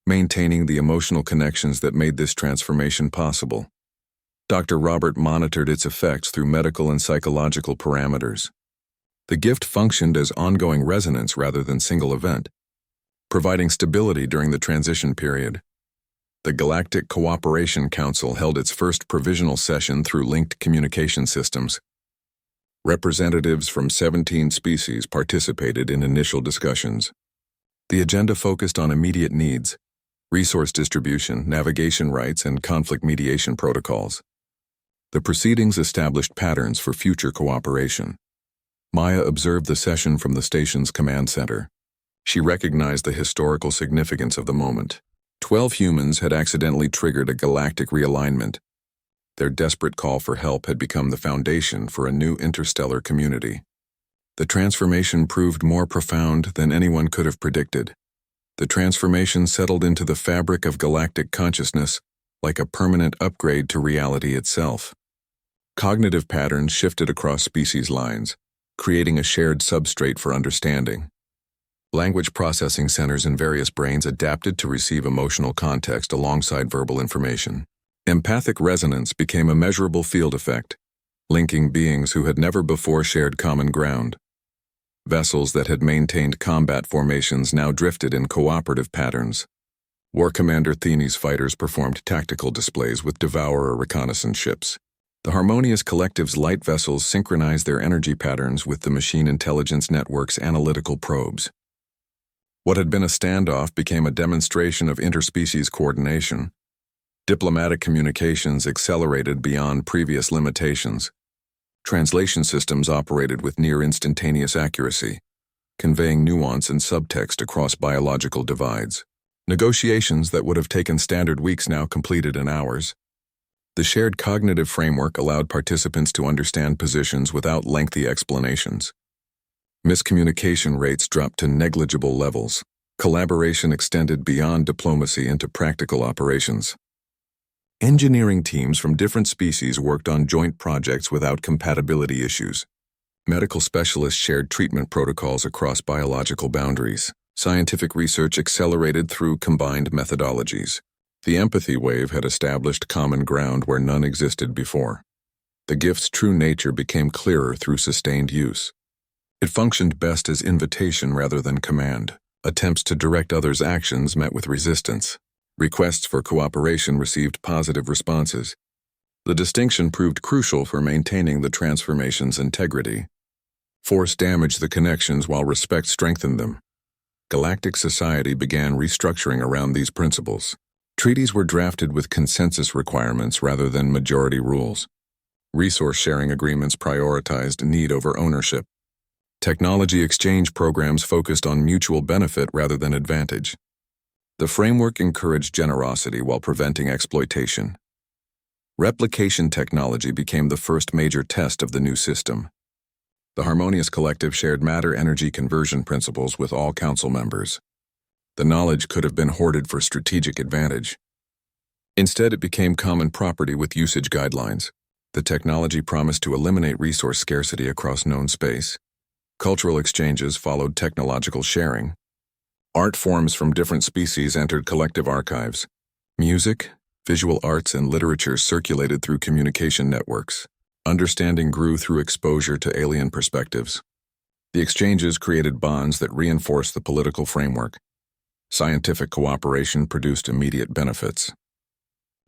maintaining the emotional connections that made this transformation possible. Dr. Robert monitored its effects through medical and psychological parameters. The gift functioned as ongoing resonance rather than single event, providing stability during the transition period. The Galactic Cooperation Council held its first provisional session through linked communication systems. Representatives from 17 species participated in initial discussions. The agenda focused on immediate needs, resource distribution, navigation rights, and conflict mediation protocols. The proceedings established patterns for future cooperation. Maya observed the session from the station's command center. She recognized the historical significance of the moment. 12 humans had accidentally triggered a galactic realignment. Their desperate call for help had become the foundation for a new interstellar community. The transformation proved more profound than anyone could have predicted. The transformation settled into the fabric of galactic consciousness, like a permanent upgrade to reality itself. Cognitive patterns shifted across species lines, creating a shared substrate for understanding. Language processing centers in various brains adapted to receive emotional context alongside verbal information. Empathic resonance became a measurable field effect, linking beings who had never before shared common ground. Vessels that had maintained combat formations now drifted in cooperative patterns. War Commander Thene's fighters performed tactical displays with Devourer reconnaissance ships. The Harmonious Collective's light vessels synchronized their energy patterns with the Machine Intelligence Network's analytical probes. What had been a standoff became a demonstration of interspecies coordination. Diplomatic communications accelerated beyond previous limitations. Translation systems operated with near-instantaneous accuracy, conveying nuance and subtext across biological divides. Negotiations that would have taken standard weeks now completed in hours. The shared cognitive framework allowed participants to understand positions without lengthy explanations. Miscommunication rates dropped to negligible levels. Collaboration extended beyond diplomacy into practical operations. Engineering teams from different species worked on joint projects without compatibility issues. Medical specialists shared treatment protocols across biological boundaries. Scientific research accelerated through combined methodologies. The empathy wave had established common ground where none existed before. The gift's true nature became clearer through sustained use. It functioned best as invitation rather than command. Attempts to direct others' actions met with resistance. Requests for cooperation received positive responses. The distinction proved crucial for maintaining the transformation's integrity. Force damaged the connections while respect strengthened them. Galactic society began restructuring around these principles. Treaties were drafted with consensus requirements rather than majority rules. Resource-sharing agreements prioritized need over ownership. Technology exchange programs focused on mutual benefit rather than advantage. The framework encouraged generosity while preventing exploitation. Replication technology became the first major test of the new system. The harmonious collective shared matter-energy conversion principles with all council members. The knowledge could have been hoarded for strategic advantage. Instead, it became common property with usage guidelines. The technology promised to eliminate resource scarcity across known space. Cultural exchanges followed technological sharing. Art forms from different species entered collective archives. Music, visual arts, and literature circulated through communication networks. Understanding grew through exposure to alien perspectives. The exchanges created bonds that reinforced the political framework. Scientific cooperation produced immediate benefits.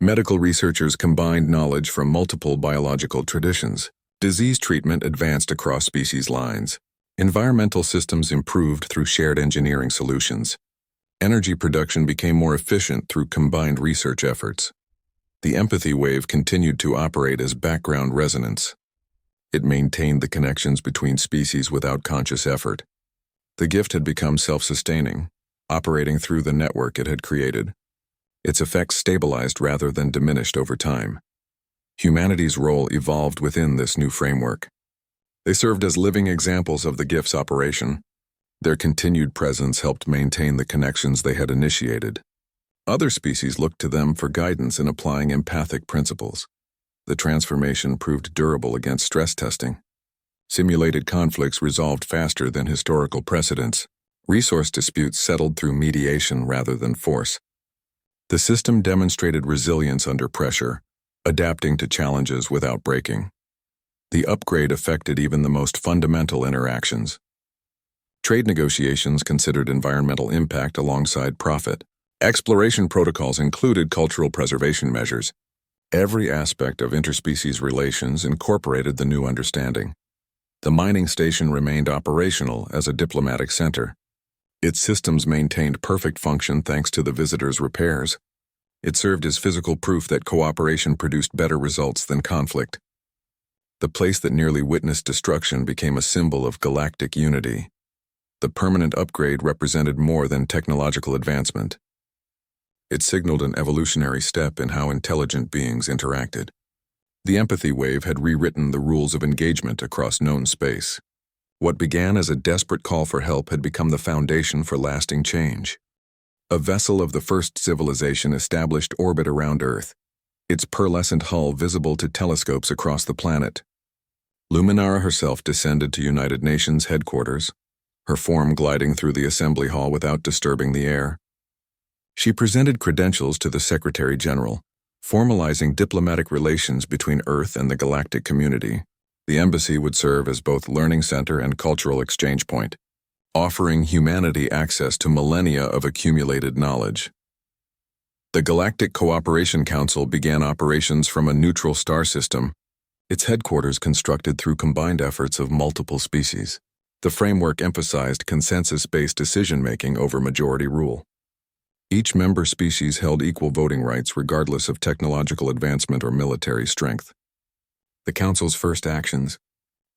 Medical researchers combined knowledge from multiple biological traditions. Disease treatment advanced across species lines. Environmental systems improved through shared engineering solutions. Energy production became more efficient through combined research efforts. The empathy wave continued to operate as background resonance. It maintained the connections between species without conscious effort. The gift had become self-sustaining, operating through the network it had created. Its effects stabilized rather than diminished over time. Humanity's role evolved within this new framework. They served as living examples of the gift's operation. Their continued presence helped maintain the connections they had initiated. Other species looked to them for guidance in applying empathic principles. The transformation proved durable against stress testing. Simulated conflicts resolved faster than historical precedents. Resource disputes settled through mediation rather than force. The system demonstrated resilience under pressure, adapting to challenges without breaking. The upgrade affected even the most fundamental interactions. Trade negotiations considered environmental impact alongside profit. Exploration protocols included cultural preservation measures. Every aspect of interspecies relations incorporated the new understanding. The mining station remained operational as a diplomatic center. Its systems maintained perfect function thanks to the visitors' repairs. It served as physical proof that cooperation produced better results than conflict. The place that nearly witnessed destruction became a symbol of galactic unity. The permanent upgrade represented more than technological advancement. It signaled an evolutionary step in how intelligent beings interacted. The empathy wave had rewritten the rules of engagement across known space. What began as a desperate call for help had become the foundation for lasting change. A vessel of the first civilization established orbit around Earth, its pearlescent hull visible to telescopes across the planet. Luminara herself descended to United Nations headquarters, her form gliding through the assembly hall without disturbing the air. She presented credentials to the Secretary General, formalizing diplomatic relations between Earth and the galactic community. The embassy would serve as both learning center and cultural exchange point, offering humanity access to millennia of accumulated knowledge. The Galactic Cooperation Council began operations from a neutral star system, its headquarters constructed through combined efforts of multiple species. The framework emphasized consensus-based decision-making over majority rule. Each member species held equal voting rights regardless of technological advancement or military strength. The Council's first actions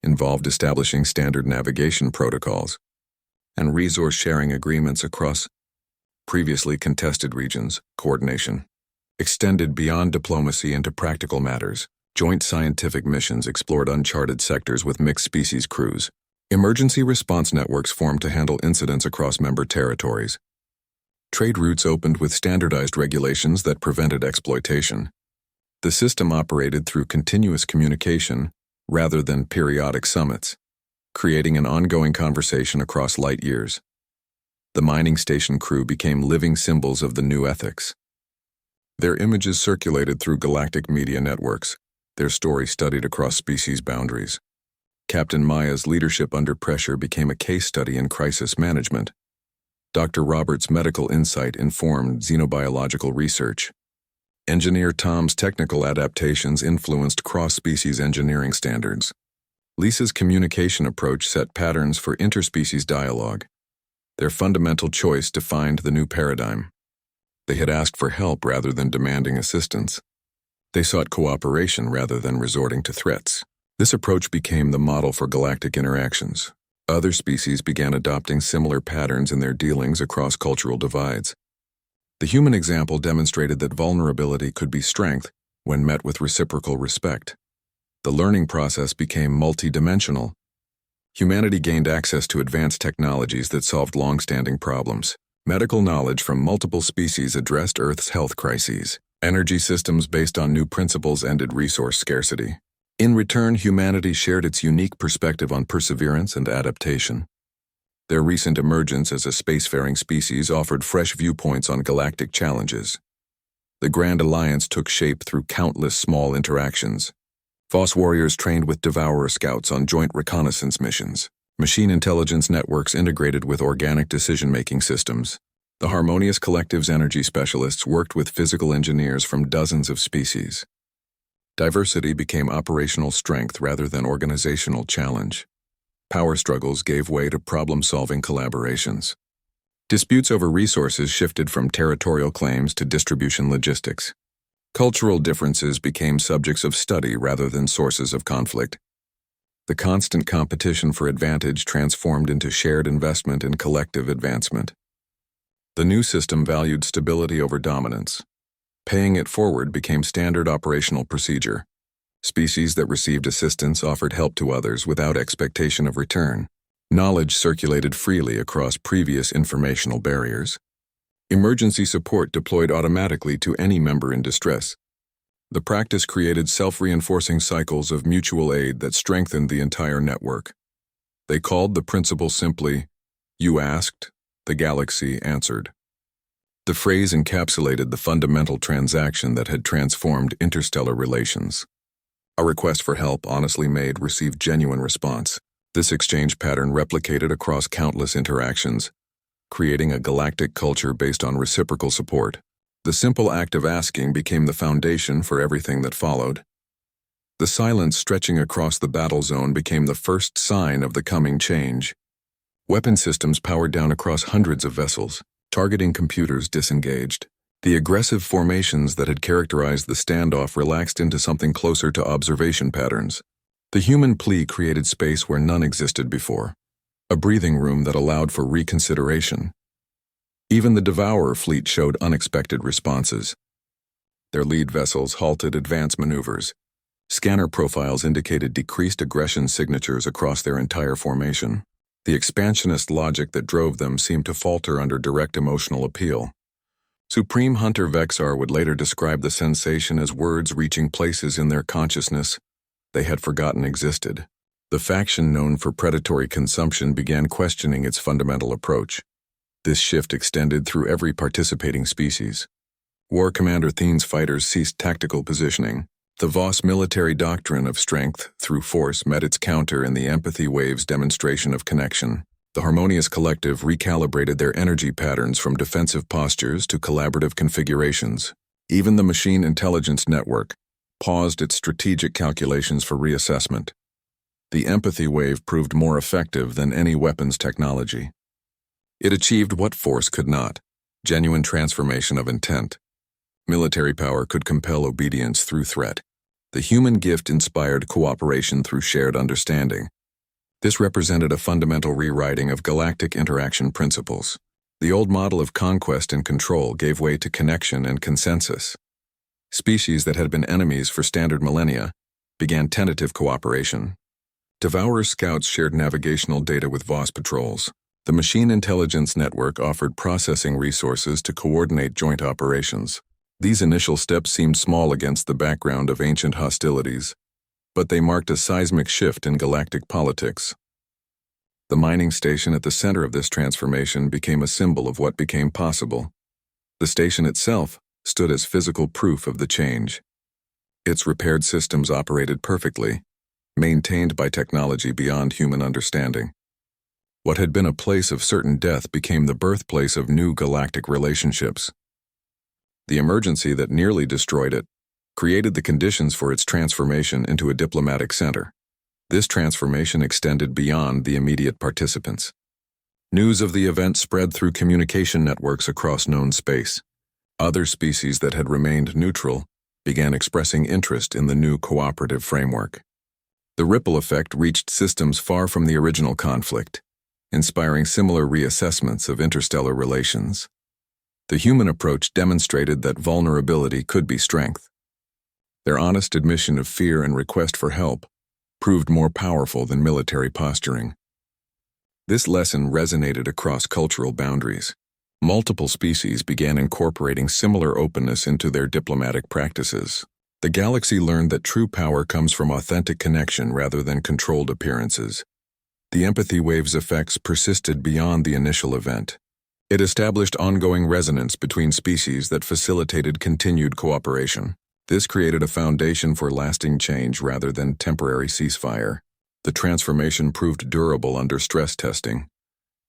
involved establishing standard navigation protocols and resource-sharing agreements across previously contested regions. Coordination extended beyond diplomacy into practical matters. Joint scientific missions explored uncharted sectors with mixed-species crews. Emergency response networks formed to handle incidents across member territories. Trade routes opened with standardized regulations that prevented exploitation. The system operated through continuous communication rather than periodic summits, creating an ongoing conversation across light years. The mining station crew became living symbols of the new ethics. Their images circulated through galactic media networks, their story studied across species boundaries. Captain Maya's leadership under pressure became a case study in crisis management. Dr. Roberts' medical insight informed xenobiological research. Engineer Tom's technical adaptations influenced cross-species engineering standards. Lisa's communication approach set patterns for interspecies dialogue. Their fundamental choice defined the new paradigm. They had asked for help rather than demanding assistance. They sought cooperation rather than resorting to threats. This approach became the model for galactic interactions. Other species began adopting similar patterns in their dealings across cultural divides. The human example demonstrated that vulnerability could be strength when met with reciprocal respect. The learning process became multidimensional. Humanity gained access to advanced technologies that solved long-standing problems. Medical knowledge from multiple species addressed Earth's health crises. Energy systems based on new principles ended resource scarcity. In return, humanity shared its unique perspective on perseverance and adaptation. Their recent emergence as a spacefaring species offered fresh viewpoints on galactic challenges. The Grand Alliance took shape through countless small interactions. Voss warriors trained with Devourer scouts on joint reconnaissance missions. Machine intelligence networks integrated with organic decision-making systems. The Harmonious Collective's energy specialists worked with physical engineers from dozens of species. Diversity became operational strength rather than organizational challenge. Power struggles gave way to problem-solving collaborations. Disputes over resources shifted from territorial claims to distribution logistics. Cultural differences became subjects of study rather than sources of conflict. The constant competition for advantage transformed into shared investment in collective advancement. The new system valued stability over dominance. Paying it forward became standard operational procedure. Species that received assistance offered help to others without expectation of return. Knowledge circulated freely across previous informational barriers. Emergency support deployed automatically to any member in distress. The practice created self-reinforcing cycles of mutual aid that strengthened the entire network. They called the principle simply, "You asked, the galaxy answered." The phrase encapsulated the fundamental transaction that had transformed interstellar relations. A request for help honestly made received genuine response. This exchange pattern replicated across countless interactions, creating a galactic culture based on reciprocal support. The simple act of asking became the foundation for everything that followed. The silence stretching across the battle zone became the first sign of the coming change. Weapon systems powered down across hundreds of vessels. Targeting computers disengaged. The aggressive formations that had characterized the standoff relaxed into something closer to observation patterns. The human plea created space where none existed before. A breathing room that allowed for reconsideration. Even the Devourer fleet showed unexpected responses. Their lead vessels halted advance maneuvers. Scanner profiles indicated decreased aggression signatures across their entire formation. The expansionist logic that drove them seemed to falter under direct emotional appeal. Supreme Hunter Vexar would later describe the sensation as words reaching places in their consciousness they had forgotten existed. The faction known for predatory consumption began questioning its fundamental approach. This shift extended through every participating species. War Commander Thiene's fighters ceased tactical positioning. The Voss military doctrine of strength through force met its counter in the Empathy Wave's demonstration of connection. The Harmonious Collective recalibrated their energy patterns from defensive postures to collaborative configurations. Even the Machine Intelligence Network paused its strategic calculations for reassessment. The Empathy Wave proved more effective than any weapons technology. It achieved what force could not: genuine transformation of intent. Military power could compel obedience through threat. The human gift inspired cooperation through shared understanding. This represented a fundamental rewriting of galactic interaction principles. The old model of conquest and control gave way to connection and consensus. Species that had been enemies for standard millennia began tentative cooperation. Devourer scouts shared navigational data with Voss patrols. The Machine Intelligence Network offered processing resources to coordinate joint operations. These initial steps seemed small against the background of ancient hostilities, but they marked a seismic shift in galactic politics. The mining station at the center of this transformation became a symbol of what became possible. The station itself stood as physical proof of the change. Its repaired systems operated perfectly, maintained by technology beyond human understanding. What had been a place of certain death became the birthplace of new galactic relationships. The emergency that nearly destroyed it created the conditions for its transformation into a diplomatic center. This transformation extended beyond the immediate participants. News of the event spread through communication networks across known space. Other species that had remained neutral began expressing interest in the new cooperative framework. The ripple effect reached systems far from the original conflict, inspiring similar reassessments of interstellar relations. The human approach demonstrated that vulnerability could be strength. Their honest admission of fear and request for help proved more powerful than military posturing. This lesson resonated across cultural boundaries. Multiple species began incorporating similar openness into their diplomatic practices. The galaxy learned that true power comes from authentic connection rather than controlled appearances. The empathy wave's effects persisted beyond the initial event. It established ongoing resonance between species that facilitated continued cooperation. This created a foundation for lasting change rather than temporary ceasefire. The transformation proved durable under stress testing,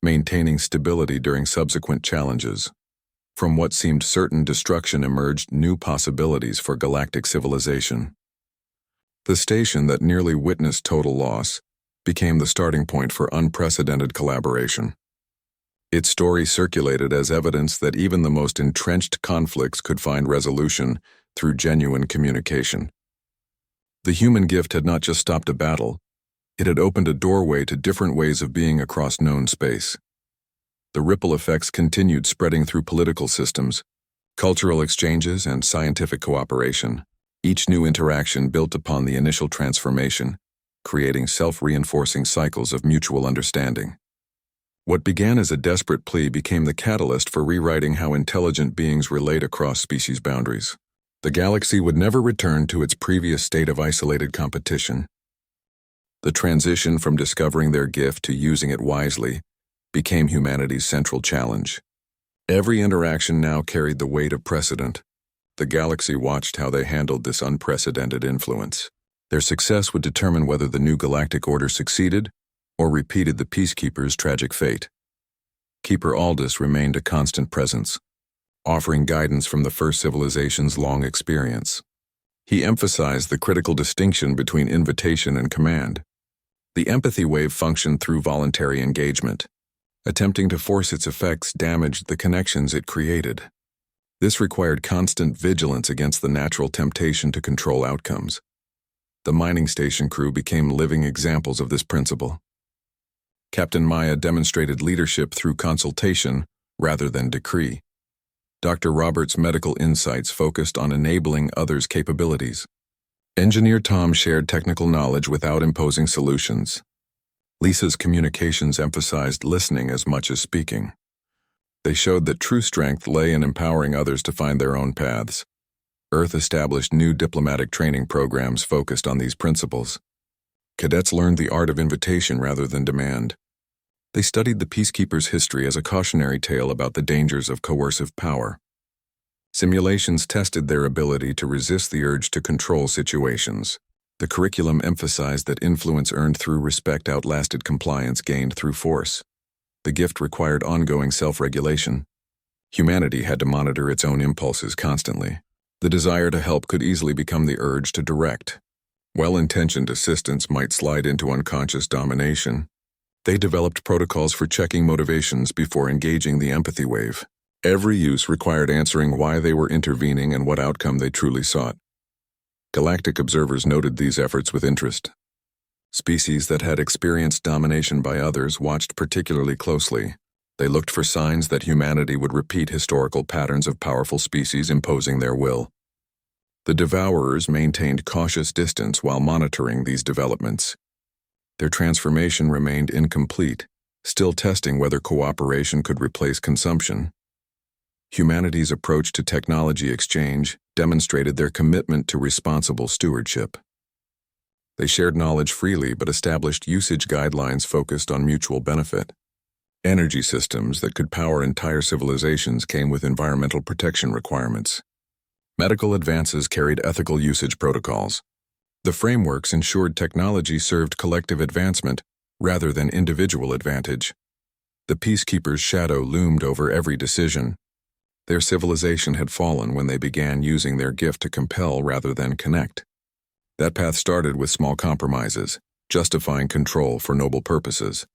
maintaining stability during subsequent challenges. From what seemed certain destruction emerged new possibilities for galactic civilization. The station that nearly witnessed total loss became the starting point for unprecedented collaboration. Its story circulated as evidence that even the most entrenched conflicts could find resolution through genuine communication. The human gift had not just stopped a battle, it had opened a doorway to different ways of being across known space. The ripple effects continued spreading through political systems, cultural exchanges, and scientific cooperation. Each new interaction built upon the initial transformation, creating self-reinforcing cycles of mutual understanding. What began as a desperate plea became the catalyst for rewriting how intelligent beings relate across species boundaries. The galaxy would never return to its previous state of isolated competition. The transition from discovering their gift to using it wisely became humanity's central challenge. Every interaction now carried the weight of precedent. The galaxy watched how they handled this unprecedented influence. Their success would determine whether the new galactic order succeeded or repeated the Peacekeeper's tragic fate. Keeper Aldous remained a constant presence, offering guidance from the first civilization's long experience. He emphasized the critical distinction between invitation and command. The empathy wave functioned through voluntary engagement. Attempting to force its effects damaged the connections it created. This required constant vigilance against the natural temptation to control outcomes. The mining station crew became living examples of this principle. Captain Maya demonstrated leadership through consultation rather than decree. Dr. Roberts' medical insights focused on enabling others' capabilities. Engineer Tom shared technical knowledge without imposing solutions. Lisa's communications emphasized listening as much as speaking. They showed that true strength lay in empowering others to find their own paths. Earth established new diplomatic training programs focused on these principles. Cadets learned the art of invitation rather than demand. They studied the Peacekeeper's history as a cautionary tale about the dangers of coercive power. Simulations tested their ability to resist the urge to control situations. The curriculum emphasized that influence earned through respect outlasted compliance gained through force. The gift required ongoing self-regulation. Humanity had to monitor its own impulses constantly. The desire to help could easily become the urge to direct. Well-intentioned assistance might slide into unconscious domination. They developed protocols for checking motivations before engaging the empathy wave. Every use required answering why they were intervening and what outcome they truly sought. Galactic observers noted these efforts with interest. Species that had experienced domination by others watched particularly closely. They looked for signs that humanity would repeat historical patterns of powerful species imposing their will. The Devourers maintained cautious distance while monitoring these developments. Their transformation remained incomplete, still testing whether cooperation could replace consumption. Humanity's approach to technology exchange demonstrated their commitment to responsible stewardship. They shared knowledge freely but established usage guidelines focused on mutual benefit. Energy systems that could power entire civilizations came with environmental protection requirements. Medical advances carried ethical usage protocols. The frameworks ensured technology served collective advancement rather than individual advantage. The Peacekeeper's shadow loomed over every decision. Their civilization had fallen when they began using their gift to compel rather than connect. That path started with small compromises, justifying control for noble purposes.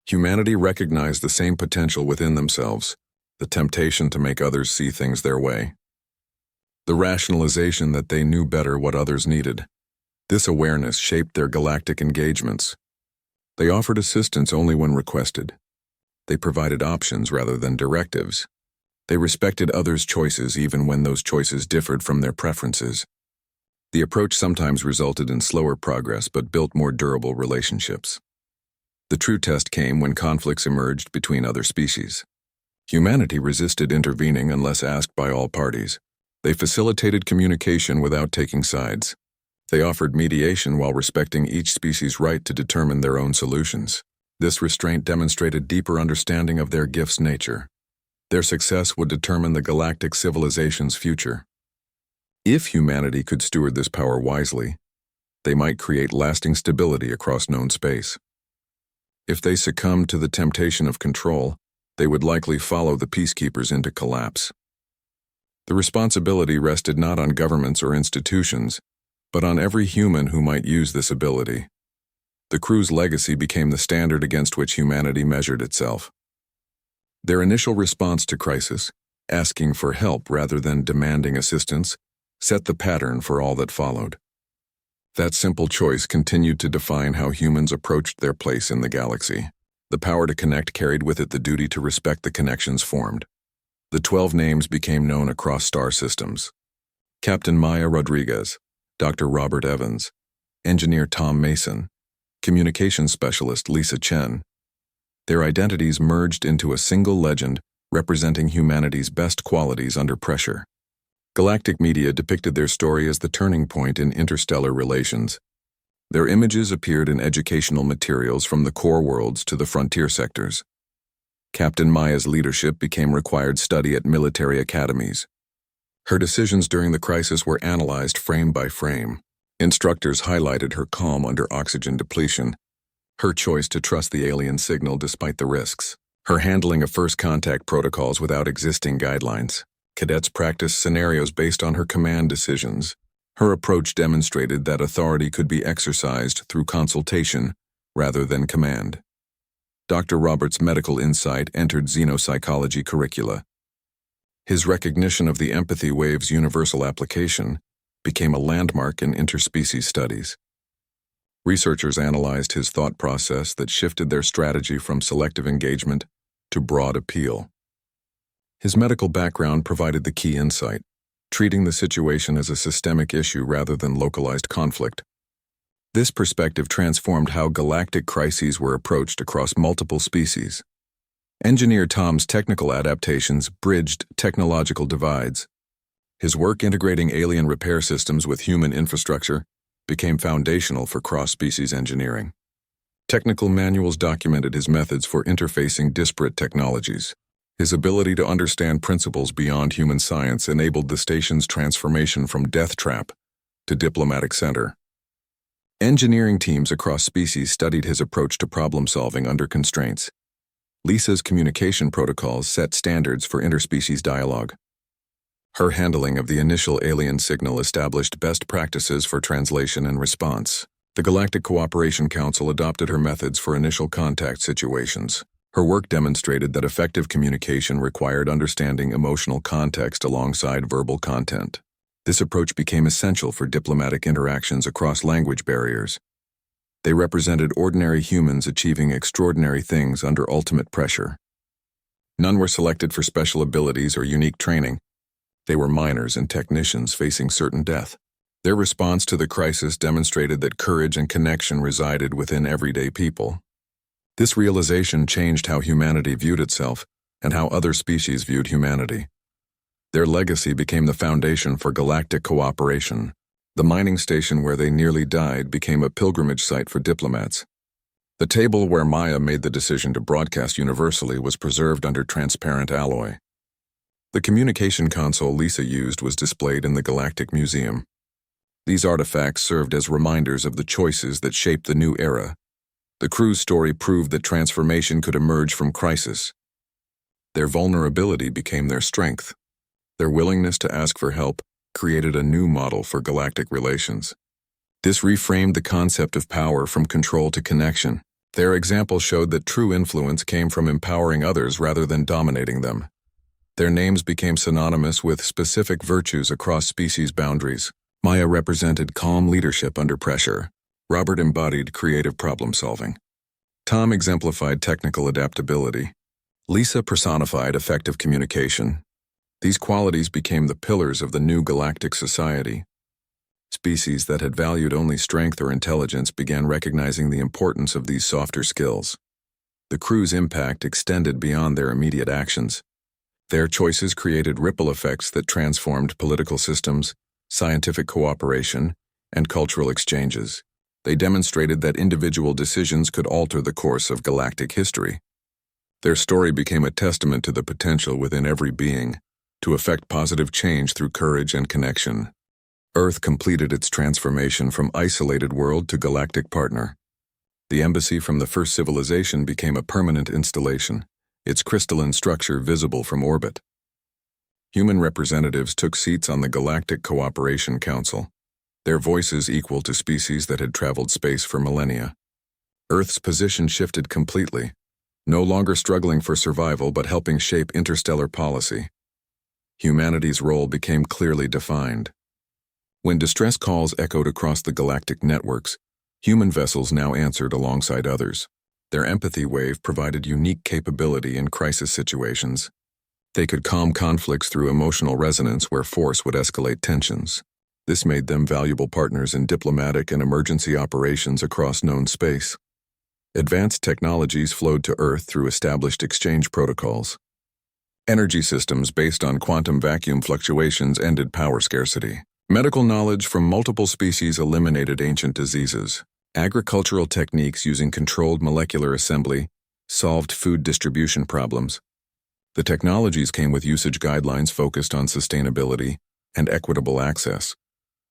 Humanity recognized the same potential within themselves, the temptation to make others see things their way. The rationalization that they knew better what others needed. This awareness shaped their galactic engagements. They offered assistance only when requested. They provided options rather than directives. They respected others' choices even when those choices differed from their preferences. The approach sometimes resulted in slower progress but built more durable relationships. The true test came when conflicts emerged between other species. Humanity resisted intervening unless asked by all parties. They facilitated communication without taking sides. They offered mediation while respecting each species' right to determine their own solutions. This restraint demonstrated deeper understanding of their gift's nature. Their success would determine the galactic civilization's future. If humanity could steward this power wisely, they might create lasting stability across known space. If they succumbed to the temptation of control, they would likely follow the peacekeepers into collapse. The responsibility rested not on governments or institutions, but on every human who might use this ability. The crew's legacy became the standard against which humanity measured itself. Their initial response to crisis, asking for help rather than demanding assistance, set the pattern for all that followed. That simple choice continued to define how humans approached their place in the galaxy. The power to connect carried with it the duty to respect the connections formed. The 12 names became known across star systems. Captain Maya Rodriguez, Dr. Robert Evans, Engineer Tom Mason, Communications Specialist Lisa Chen. Their identities merged into a single legend representing humanity's best qualities under pressure. Galactic media depicted their story as the turning point in interstellar relations. Their images appeared in educational materials from the core worlds to the frontier sectors. Captain Maya's leadership became required study at military academies. Her decisions during the crisis were analyzed frame by frame. Instructors highlighted her calm under oxygen depletion, her choice to trust the alien signal despite the risks, her handling of first contact protocols without existing guidelines. Cadets practiced scenarios based on her command decisions. Her approach demonstrated that authority could be exercised through consultation rather than command. Dr. Roberts' medical insight entered xenopsychology curricula. His recognition of the empathy wave's universal application became a landmark in interspecies studies. Researchers analyzed his thought process that shifted their strategy from selective engagement to broad appeal. His medical background provided the key insight, treating the situation as a systemic issue rather than localized conflict. This perspective transformed how galactic crises were approached across multiple species. Engineer Tom's technical adaptations bridged technological divides. His work integrating alien repair systems with human infrastructure became foundational for cross-species engineering. Technical manuals documented his methods for interfacing disparate technologies. His ability to understand principles beyond human science enabled the station's transformation from death trap to diplomatic center. Engineering teams across species studied his approach to problem-solving under constraints. Lisa's communication protocols set standards for interspecies dialogue. Her handling of the initial alien signal established best practices for translation and response. The Galactic Cooperation Council adopted her methods for initial contact situations. Her work demonstrated that effective communication required understanding emotional context alongside verbal content. This approach became essential for diplomatic interactions across language barriers. They represented ordinary humans achieving extraordinary things under ultimate pressure. None were selected for special abilities or unique training. They were miners and technicians facing certain death. Their response to the crisis demonstrated that courage and connection resided within everyday people. This realization changed how humanity viewed itself and how other species viewed humanity. Their legacy became the foundation for galactic cooperation. The mining station where they nearly died became a pilgrimage site for diplomats. The table where Maya made the decision to broadcast universally was preserved under transparent alloy. The communication console Lisa used was displayed in the Galactic Museum. These artifacts served as reminders of the choices that shaped the new era. The crew's story proved that transformation could emerge from crisis. Their vulnerability became their strength. Their willingness to ask for help created a new model for galactic relations. This reframed the concept of power from control to connection. Their example showed that true influence came from empowering others rather than dominating them. Their names became synonymous with specific virtues across species boundaries. Maya represented calm leadership under pressure. Robert embodied creative problem-solving. Tom exemplified technical adaptability. Lisa personified effective communication. These qualities became the pillars of the new galactic society. Species that had valued only strength or intelligence began recognizing the importance of these softer skills. The crew's impact extended beyond their immediate actions. Their choices created ripple effects that transformed political systems, scientific cooperation, and cultural exchanges. They demonstrated that individual decisions could alter the course of galactic history. Their story became a testament to the potential within every being to effect positive change through courage and connection. Earth completed its transformation from isolated world to galactic partner. The embassy from the first civilization became a permanent installation, its crystalline structure visible from orbit. Human representatives took seats on the Galactic Cooperation Council, their voices equal to species that had traveled space for millennia. Earth's position shifted completely, no longer struggling for survival but helping shape interstellar policy. Humanity's role became clearly defined. When distress calls echoed across the galactic networks, human vessels now answered alongside others. Their empathy wave provided unique capability in crisis situations. They could calm conflicts through emotional resonance where force would escalate tensions. This made them valuable partners in diplomatic and emergency operations across known space. Advanced technologies flowed to Earth through established exchange protocols. Energy systems based on quantum vacuum fluctuations ended power scarcity. Medical knowledge from multiple species eliminated ancient diseases. Agricultural techniques using controlled molecular assembly solved food distribution problems. The technologies came with usage guidelines focused on sustainability and equitable access.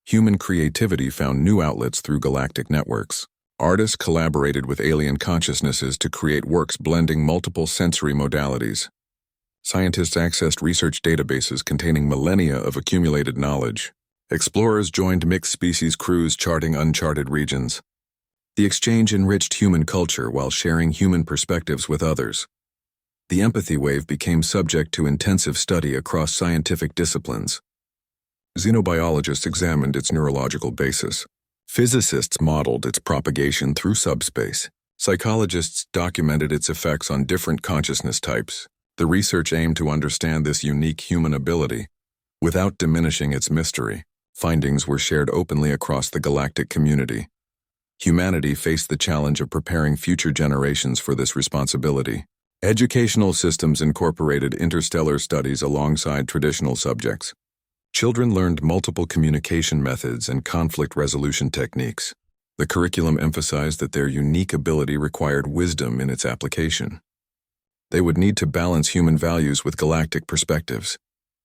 Human creativity found new outlets through galactic networks. Artists collaborated with alien consciousnesses to create works blending multiple sensory modalities. Scientists accessed research databases containing millennia of accumulated knowledge. Explorers joined mixed species crews charting uncharted regions. The exchange enriched human culture while sharing human perspectives with others. The empathy wave became subject to intensive study across scientific disciplines. Xenobiologists examined its neurological basis. Physicists modeled its propagation through subspace. Psychologists documented its effects on different consciousness types. The research aimed to understand this unique human ability without diminishing its mystery. Findings were shared openly across the galactic community. Humanity faced the challenge of preparing future generations for this responsibility. Educational systems incorporated interstellar studies alongside traditional subjects. Children learned multiple communication methods and conflict resolution techniques. The curriculum emphasized that their unique ability required wisdom in its application. They would need to balance human values with galactic perspectives.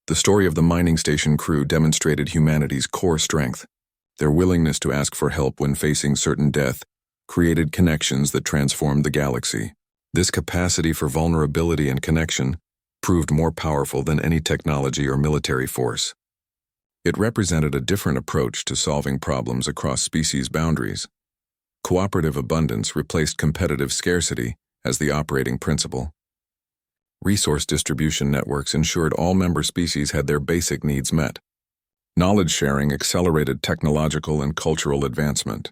The story of the mining station crew demonstrated humanity's core strength. Their willingness to ask for help when facing certain death created connections that transformed the galaxy. This capacity for vulnerability and connection proved more powerful than any technology or military force. It represented a different approach to solving problems across species boundaries. Cooperative abundance replaced competitive scarcity as the operating principle. Resource distribution networks ensured all member species had their basic needs met. Knowledge sharing accelerated technological and cultural advancement.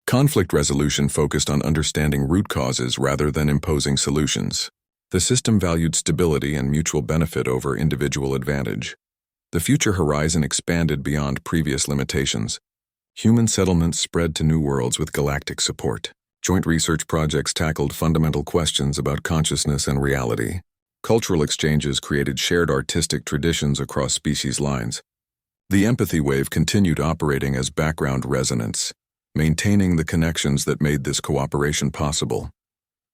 Conflict resolution focused on understanding root causes rather than imposing solutions. The system valued stability and mutual benefit over individual advantage. The future horizon expanded beyond previous limitations. Human settlements spread to new worlds with galactic support. Joint research projects tackled fundamental questions about consciousness and reality. Cultural exchanges created shared artistic traditions across species lines. The empathy wave continued operating as background resonance, maintaining the connections that made this cooperation possible.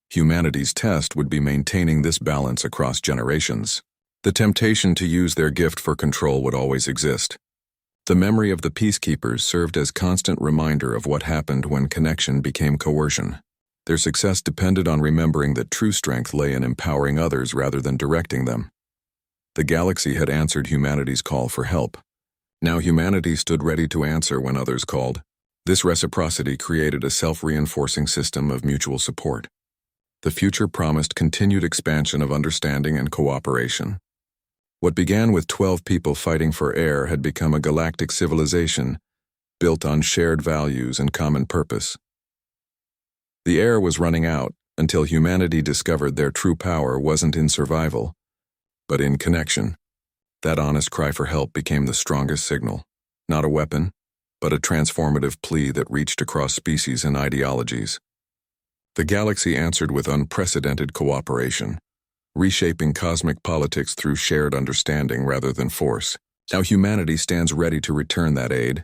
Humanity's test would be maintaining this balance across generations. The temptation to use their gift for control would always exist. The memory of the peacekeepers served as constant reminder of what happened when connection became coercion. Their success depended on remembering that true strength lay in empowering others rather than directing them. The galaxy had answered humanity's call for help. Now humanity stood ready to answer when others called. This reciprocity created a self-reinforcing system of mutual support. The future promised continued expansion of understanding and cooperation. What began with 12 people fighting for air had become a galactic civilization, built on shared values and common purpose. The air was running out until humanity discovered their true power wasn't in survival, but in connection. That honest cry for help became the strongest signal, not a weapon, but a transformative plea that reached across species and ideologies. The galaxy answered with unprecedented cooperation, reshaping cosmic politics through shared understanding rather than force. Now humanity stands ready to return that aid,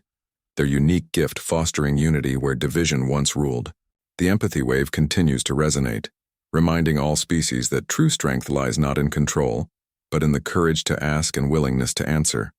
their unique gift fostering unity where division once ruled. The empathy wave continues to resonate, reminding all species that true strength lies not in control, but in the courage to ask and willingness to answer.